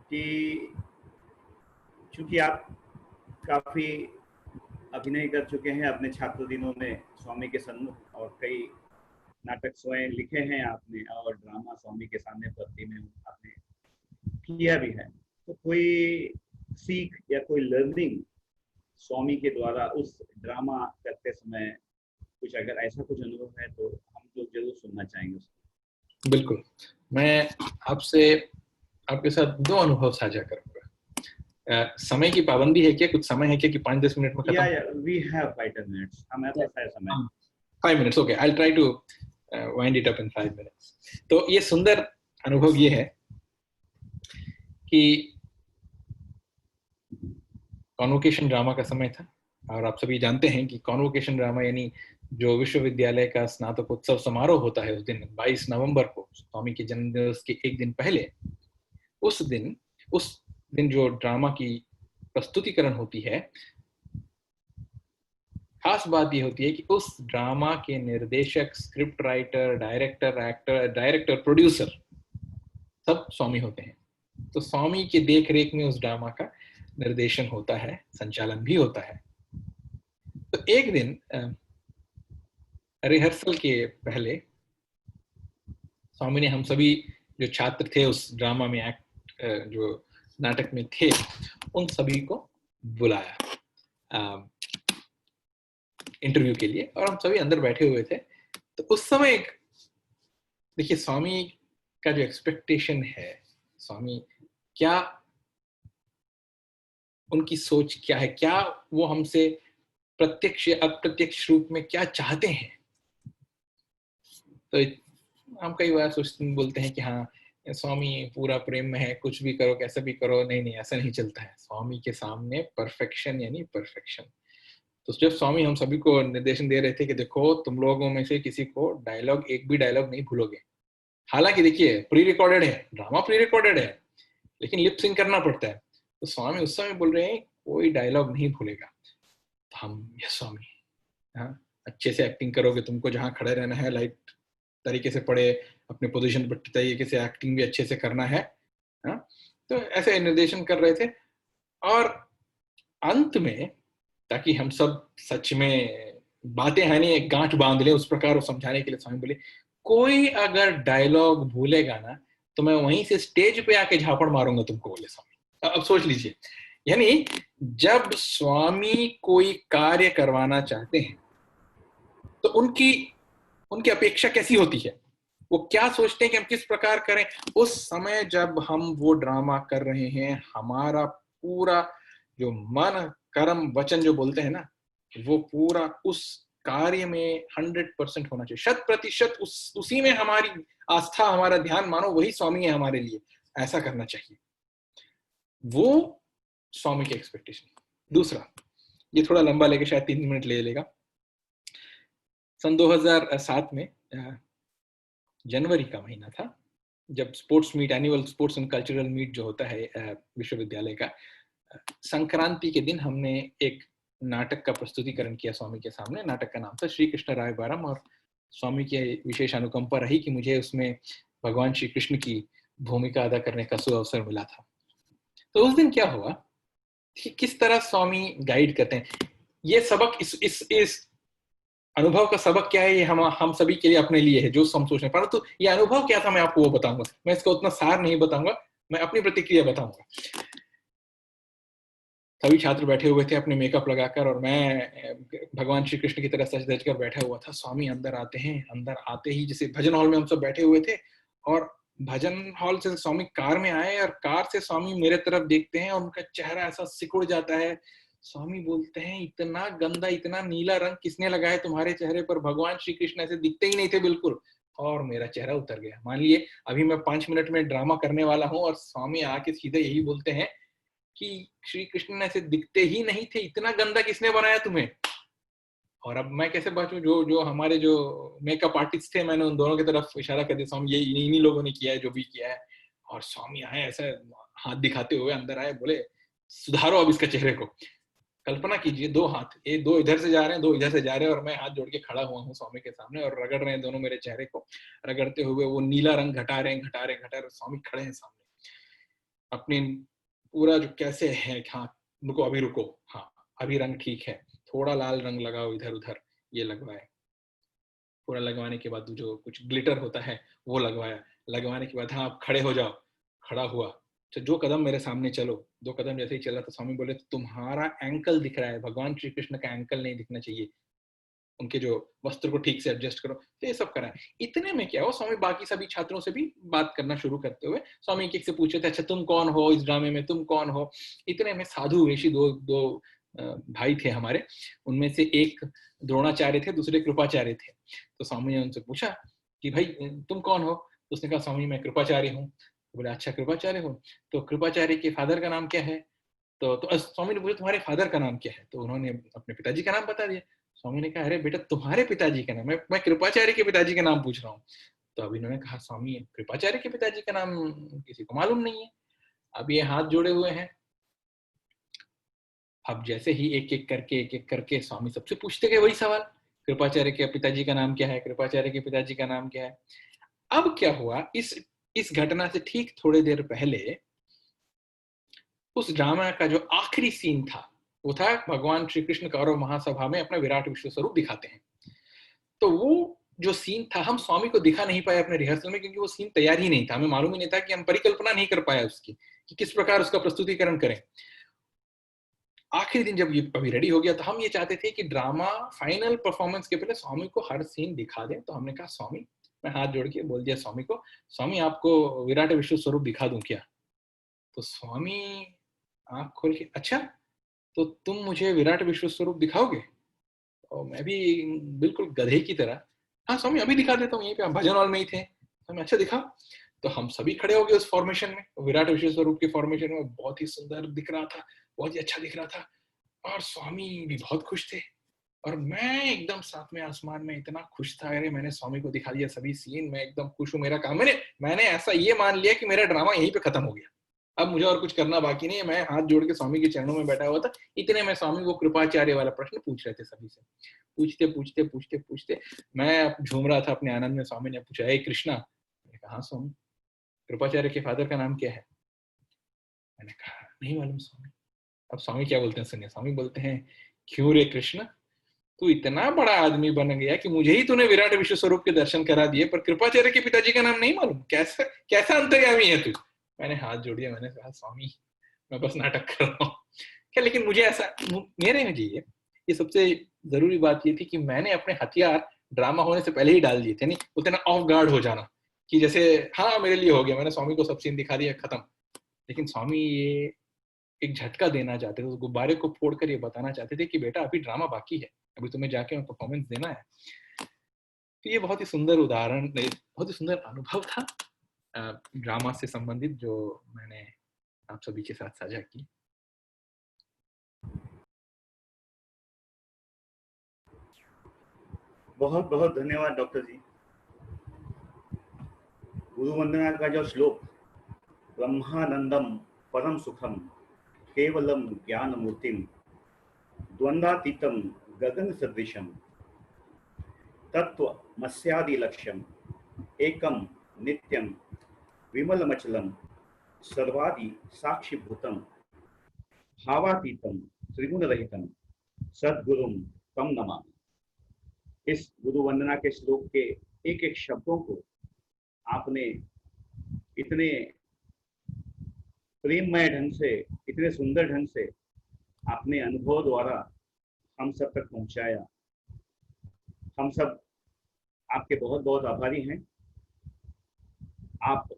कि चूंकि आप काफ़ी अभिनय कर चुके हैं अपने छात्र दिनों में स्वामी के सन्मुख, और कई नाटक स्वयं लिखे हैं आपने, और ड्रामा स्वामी के सामने प्रति में आपने किया भी है, तो कोई सीख या कोई लर्निंग स्वामी के द्वारा उस ड्रामा करते समय कुछ, अगर ऐसा कुछ अनुभव है तो हम लोग जरूर सुनना चाहेंगे। बिल्कुल, मैं आपसे आपके साथ दो अनुभव साझा करूंगा। समय की पाबंदी है क्या? कुछ समय है क्या कि 5-10 मिनट में खत्म? वी हैव 5 मिनट्स, हमें अपना समय 5 minutes, okay, I will try to wind it up in 5 minutes. तो ये सुंदर अनुभव ये है कि कॉन्वोकेशन ड्रामा का समय था, और आप सभी जानते हैं कि कॉन्वोकेशन ड्रामा यानी जो विश्वविद्यालय का स्नातकोत्सव समारोह होता है उस दिन 22 नवंबर को, स्वामी के जन्मदिवस के एक दिन पहले, उस दिन जो ड्रामा की प्रस्तुतिकरण होती है, खास बात यह होती है कि उस ड्रामा के निर्देशक, script writer, director, actor, director, producer सब स्वामी होते हैं। तो स्वामी के देख रेख में उस ड्रामा का निर्देशन होता है, संचालन भी होता है। तो एक दिन रिहर्सल के पहले स्वामी ने हम सभी जो छात्र थे उस ड्रामा में जो नाटक में थे, उन सभी को बुलाया इंटरव्यू के लिए, और हम सभी अंदर बैठे हुए थे। तो उस समय देखिए स्वामी का जो एक्सपेक्टेशन है, स्वामी क्या, उनकी सोच क्या है, क्या वो हमसे प्रत्यक्ष या अप्रत्यक्ष रूप में क्या चाहते हैं। तो हम कई बार बोलते हैं कि हाँ स्वामी पूरा प्रेम में है, कुछ भी करो, कैसा भी करो। नहीं, ऐसा नहीं चलता है। स्वामी के सामने परफेक्शन यानी परफेक्शन। तो जब स्वामी हम सभी को निर्देशन दे रहे थे कि देखो तुम लोगों में से किसी को डायलॉग, एक भी डायलॉग नहीं भूलोगे। हालांकि देखिए प्री रिकॉर्डेड है, ड्रामा प्री रिकॉर्डेड है, लेकिन लिप सिंक करना पड़ता है। तो स्वामी उस समय बोल रहे हैं कोई डायलॉग नहीं भूलेगा। तो हम, यस स्वामी, हाँ अच्छे से एक्टिंग करोगे, तुमको जहाँ खड़े रहना है लाइट तरीके से पड़े, अपने पोजीशन पर तरीके से एक्टिंग भी अच्छे से करना है। हाँ, तो ऐसे निर्देशन कर रहे थे। और अंत में, ताकि हम सब सच में बातें है नहीं एक गांठ बांध ले, उस प्रकार समझाने के लिए स्वामी बोले कोई अगर डायलॉग भूलेगा ना तो मैं वहीं से स्टेज पे आके झापड़ मारूंगा तुमको, बोले स्वामी। अब सोच लीजिए, यानी जब स्वामी कोई कार्य करवाना चाहते हैं तो उनकी अपेक्षा कैसी होती है, वो क्या सोचते हैं कि हम किस प्रकार करें। उस समय जब हम वो ड्रामा कर रहे हैं, हमारा पूरा जो मन, कर्म, वचन जो बोलते हैं ना, वो पूरा उस कार्य में 100% होना चाहिए, 100% उसी में हमारी आस्था, हमारा ध्यान मानो वही स्वामी है हमारे लिए, ऐसा करना चाहिए। वो स्वामी की एक्सपेक्टेशन। दूसरा, ये थोड़ा लंबा लेके शायद 3 मिनट ले लेगा। सन 2007 में जनवरी का महीना था, जब sports meet, annual sports and cultural meet जो होता है विश्वविद्यालय का, संक्रांति के दिन हमने एक नाटक का प्रस्तुतिकरण किया स्वामी के सामने। नाटक का नाम था श्री कृष्ण राय बारम, और स्वामी की विशेष अनुकंपा रही कि मुझे उसमें भगवान श्री कृष्ण की भूमिका अदा करने का सुअवसर मिला था। तो उस दिन क्या हुआ कि किस तरह स्वामी गाइड करते हैं, ये सबक, इस अनुभव का सबक क्या है, ये हम सभी के लिए, अपने लिए है जो हम सोच रहे हैं। परंतु ये अनुभव क्या था मैं आपको वो बताऊंगा। मैं इसका उतना सार नहीं बताऊंगा, मैं अपनी प्रतिक्रिया बताऊंगा। सभी छात्र बैठे हुए थे अपने मेकअप लगाकर, और मैं भगवान श्री कृष्ण की तरह सज धज कर बैठा हुआ था। स्वामी अंदर आते हैं, अंदर आते ही जैसे भजन हॉल में हम सब बैठे हुए थे, और भजन हॉल से स्वामी कार में आए, और कार से स्वामी मेरे तरफ देखते हैं और उनका चेहरा ऐसा सिकुड़ जाता है। स्वामी बोलते हैं, इतना गंदा, इतना नीला रंग किसने लगाया तुम्हारे चेहरे पर, भगवान श्री कृष्ण ऐसे दिखते ही नहीं थे बिल्कुल। और मेरा चेहरा उतर गया। मान लिए अभी मैं 5 मिनट में ड्रामा करने वाला हूँ और स्वामी आके सीधे यही बोलते हैं कि श्री कृष्ण ऐसे दिखते ही नहीं थे, इतना गंदा किसने बनाया तुम्हें। और अब मैं कैसे बचूं, जो हमारे जो मेकअप आर्टिस्ट थे, मैंने उन दोनों की तरफ इशारा कर दिया, स्वामी ये इन्हीं लोगों ने किया है जो भी किया है। और स्वामी आए ऐसे हाथ दिखाते हुए अंदर आए, बोले सुधारो अब इसका चेहरे को। कल्पना कीजिए, 2 हाथ, ये 2 इधर से जा रहे हैं, 2 इधर से जा रहे हैं, और मैं हाथ जोड़ के खड़ा हुआ हूँ स्वामी के सामने, और रगड़ रहे हैं दोनों मेरे चेहरे को। रगड़ते हुए वो नीला रंग घटा रहे हैं, स्वामी खड़े हैं सामने अपने पूरा जो कैसे है, हाँ रुको, अभी रुको, हाँ अभी रंग ठीक है, थोड़ा लाल रंग लगाओ इधर उधर, ये लगवाए। पूरा लगवाने के बाद जो कुछ ग्लिटर होता है वो लगवाया। लगवाने के बाद हाँ आप खड़े हो जाओ। खड़ा हुआ, तो 2 कदम मेरे सामने चलो। 2 कदम जैसे ही चला तो स्वामी बोले, तुम्हारा एंकल दिख रहा है, भगवान श्री कृष्ण का एंकल नहीं दिखना चाहिए, उनके जो वस्त्र को ठीक से एडजस्ट करो। तो ये सब करा। इतने में क्या हो, स्वामी बाकी सभी छात्रों से भी बात करना शुरू करते हुए स्वामी एक से पूछे थे, अच्छा तुम कौन हो इस ड्रामे में, तुम कौन हो। इतने में साधु ऋषि दो भाई थे हमारे, उनमें से एक द्रोणाचार्य थे, दूसरे कृपाचार्य थे। तो स्वामी ने उनसे पूछा कि भाई तुम कौन हो। तो उसने कहा, स्वामी मैं कृपाचार्य हूँ। तो बोले अच्छा कृपाचार्य हो, तो कृपाचार्य के फादर का नाम क्या है। तो स्वामी ने पूछा तुम्हारे फादर का नाम क्या है। तो उन्होंने अपने पिताजी का नाम बता दिया। स्वामी ने कहा, अरे बेटा तुम्हारे पिताजी का नाम, मैं कृपाचार्य के पिताजी का नाम पूछ रहा हूँ। तो अभी इन्होंने कहा, स्वामी कृपाचार्य के पिताजी का नाम किसी को मालूम नहीं है। अब ये हाथ जोड़े हुए हैं। अब जैसे ही एक एक करके स्वामी सबसे पूछते गए वही सवाल, कृपाचार्य के पिताजी का नाम क्या है, कृपाचार्य के पिताजी का नाम क्या है। अब क्या हुआ, इस घटना से ठीक थोड़ी देर पहले उस ड्रामा का जो आखिरी सीन था वो था भगवान श्री कृष्ण कौरव महासभा में अपना विराट विश्व स्वरूप दिखाते हैं। तो वो जो सीन था हम स्वामी को दिखा नहीं पाए अपने रिहर्सल में, क्योंकि वो सीन तैयार ही नहीं था, हमें मालूम ही नहीं था कि हम परिकल्पना नहीं कर पाए उसकी कि किस प्रकार उसका प्रस्तुतिकरण करें। आखिरी दिन जब ये अभी रेडी हो गया तो हम ये चाहते थे कि ड्रामा फाइनल परफॉर्मेंस के पहले स्वामी को हर सीन दिखा दें। तो हमने कहा, स्वामी, मैं हाथ जोड़ के बोल दिया स्वामी को, स्वामी आपको विराट विश्व स्वरूप दिखा दूं क्या। तो स्वामी आंख खोल के, अच्छा तो तुम मुझे विराट विश्व स्वरूप दिखाओगे। और मैं भी बिल्कुल गधे की तरह, हाँ स्वामी अभी दिखा देता हूँ, यहीं पे भजन हॉल में ही थे। स्वामी अच्छा दिखाओ। तो हम सभी खड़े हो गए उस फॉर्मेशन में, विराट विश्व स्वरूप के फॉर्मेशन में। बहुत ही सुंदर दिख रहा था, बहुत ही अच्छा दिख रहा था, और स्वामी भी बहुत खुश थे, और मैं एकदम सातवें आसमान में इतना खुश था। अरे मैंने स्वामी को दिखा दिया सभी सीन, मैं एकदम खुश हूँ, मेरा काम, मैंने ऐसा ये मान लिया कि मेरा ड्रामा यहीं पे खत्म हो गया, अब मुझे और कुछ करना बाकी नहीं है। मैं हाथ जोड़ के स्वामी के चरणों में बैठा हुआ था। इतने में स्वामी वो कृपाचार्य वाला प्रश्न पूछ रहे थे सभी से। पूछते मैं झूम रहा था अपने आनंद में। स्वामी ने पूछा, हे कृष्णा। मैंने कहा, हाँ स्वामी, कृपाचार्य के फादर का नाम क्या है। मैंने कहा, नहीं मालूम स्वामी। अब स्वामी क्या बोलते हैं सुनिए। स्वामी बोलते हैं, क्यों रे कृष्ण, तू इतना बड़ा आदमी बन गया कि मुझे ही तूने विराट विश्व स्वरूप के दर्शन करा दिए, पर कृपाचार्य के पिताजी का नाम नहीं मालूम। कैसा अंतर्यामी है तू। मैंने हाथ जोड़ दिया, मैंने कहा, स्वामी मैं बस नाटक कर रहा हूँ क्या। लेकिन मुझे ऐसा, मेरे में ये सबसे जरूरी बात ये थी कि मैंने अपने हथियार ड्रामा होने से पहले ही डाल दिए थे। नहीं उतना ऑफ गार्ड हो जाना कि जैसे हाँ मेरे लिए हो गया, मैंने स्वामी को सब सीन दिखा दिया, खत्म। लेकिन स्वामी ये एक झटका देना चाहते थे, उस गुब्बारे को फोड़कर ये बताना चाहते थे कि बेटा अभी ड्रामा बाकी है, अभी तुम्हें जाके मैं परफॉर्मेंस देना है। तो ये बहुत ही सुंदर उदाहरण, बहुत ही सुंदर अनुभव था ड्रामा से संबंधित, जो मैंने आप सभी के साथ साझा की। बहुत बहुत धन्यवाद डॉक्टर जी। गुरु वंदना का जो श्लोक, ब्रह्मानंदम परम सुखम केवलम ज्ञान मूर्तिम द्वंद्वातीतम गगन सदृशम तत्व मस्यादि लक्ष्यम एकम नित्यम विमलमचलम सर्वादि साक्षीभूतम भावातीतम त्रिगुण रहितम सद्गुरुम तम नमामि। इस गुरु वंदना के श्लोक के एक एक शब्दों को आपने इतने प्रेममय ढंग से, इतने सुंदर ढंग से अपने अनुभव द्वारा हम सब तक पहुंचाया। हम सब आपके बहुत बहुत आभारी हैं। आप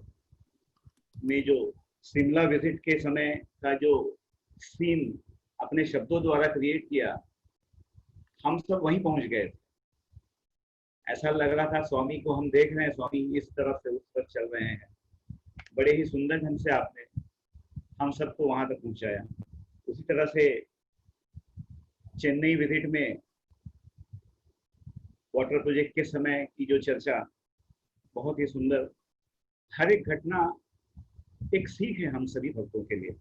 ने जो शिमला विजिट के समय का जो सीन अपने शब्दों द्वारा क्रिएट किया, हम सब वहीं पहुंच गए। ऐसा लग रहा था स्वामी को हम देख रहे हैं, स्वामी इस तरफ से उस तरफ चल रहे हैं। बड़े ही सुंदर ढंग से आपने हम सबको वहां तक पहुंचाया। उसी तरह से चेन्नई विजिट में वाटर प्रोजेक्ट के समय की जो चर्चा, बहुत ही सुंदर। हर एक घटना एक सीख है हम सभी भक्तों के लिए।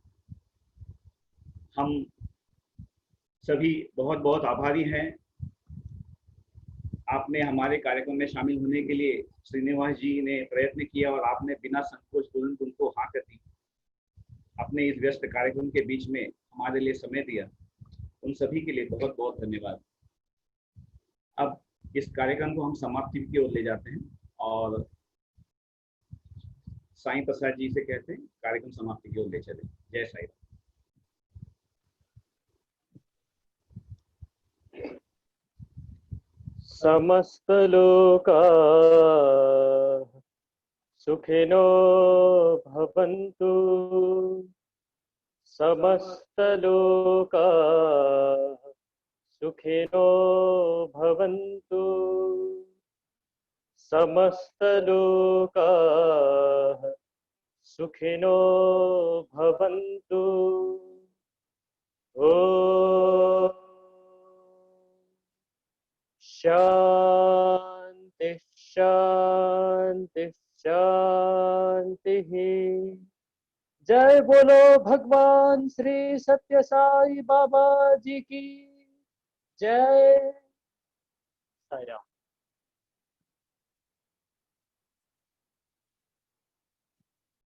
हम सभी बहुत बहुत आभारी हैं। आपने हमारे कार्यक्रम में शामिल होने के लिए श्रीनिवास जी ने प्रयत्न किया और आपने बिना संकोच तुरंत उनको हाँ कर दी। अपने इस व्यस्त कार्यक्रम के बीच में हमारे लिए समय दिया, उन सभी के लिए बहुत बहुत धन्यवाद। अब इस कार्यक्रम को हम समाप्ति की ओर ले जाते हैं और साईं प्रसाद जी से कहते हैं कार्यक्रम समाप्ति की ओर ले चले। जय साईं। समस्त लोका सुखिनो भवन्तु, समस्त लोका सुखिनो भवन्तु, समस्त लोका सुखिनो भवन्तु। ओम शांति शांति शांति। जय बोलो भगवान श्री सत्य साई बाबा जी की जय। साईं राम।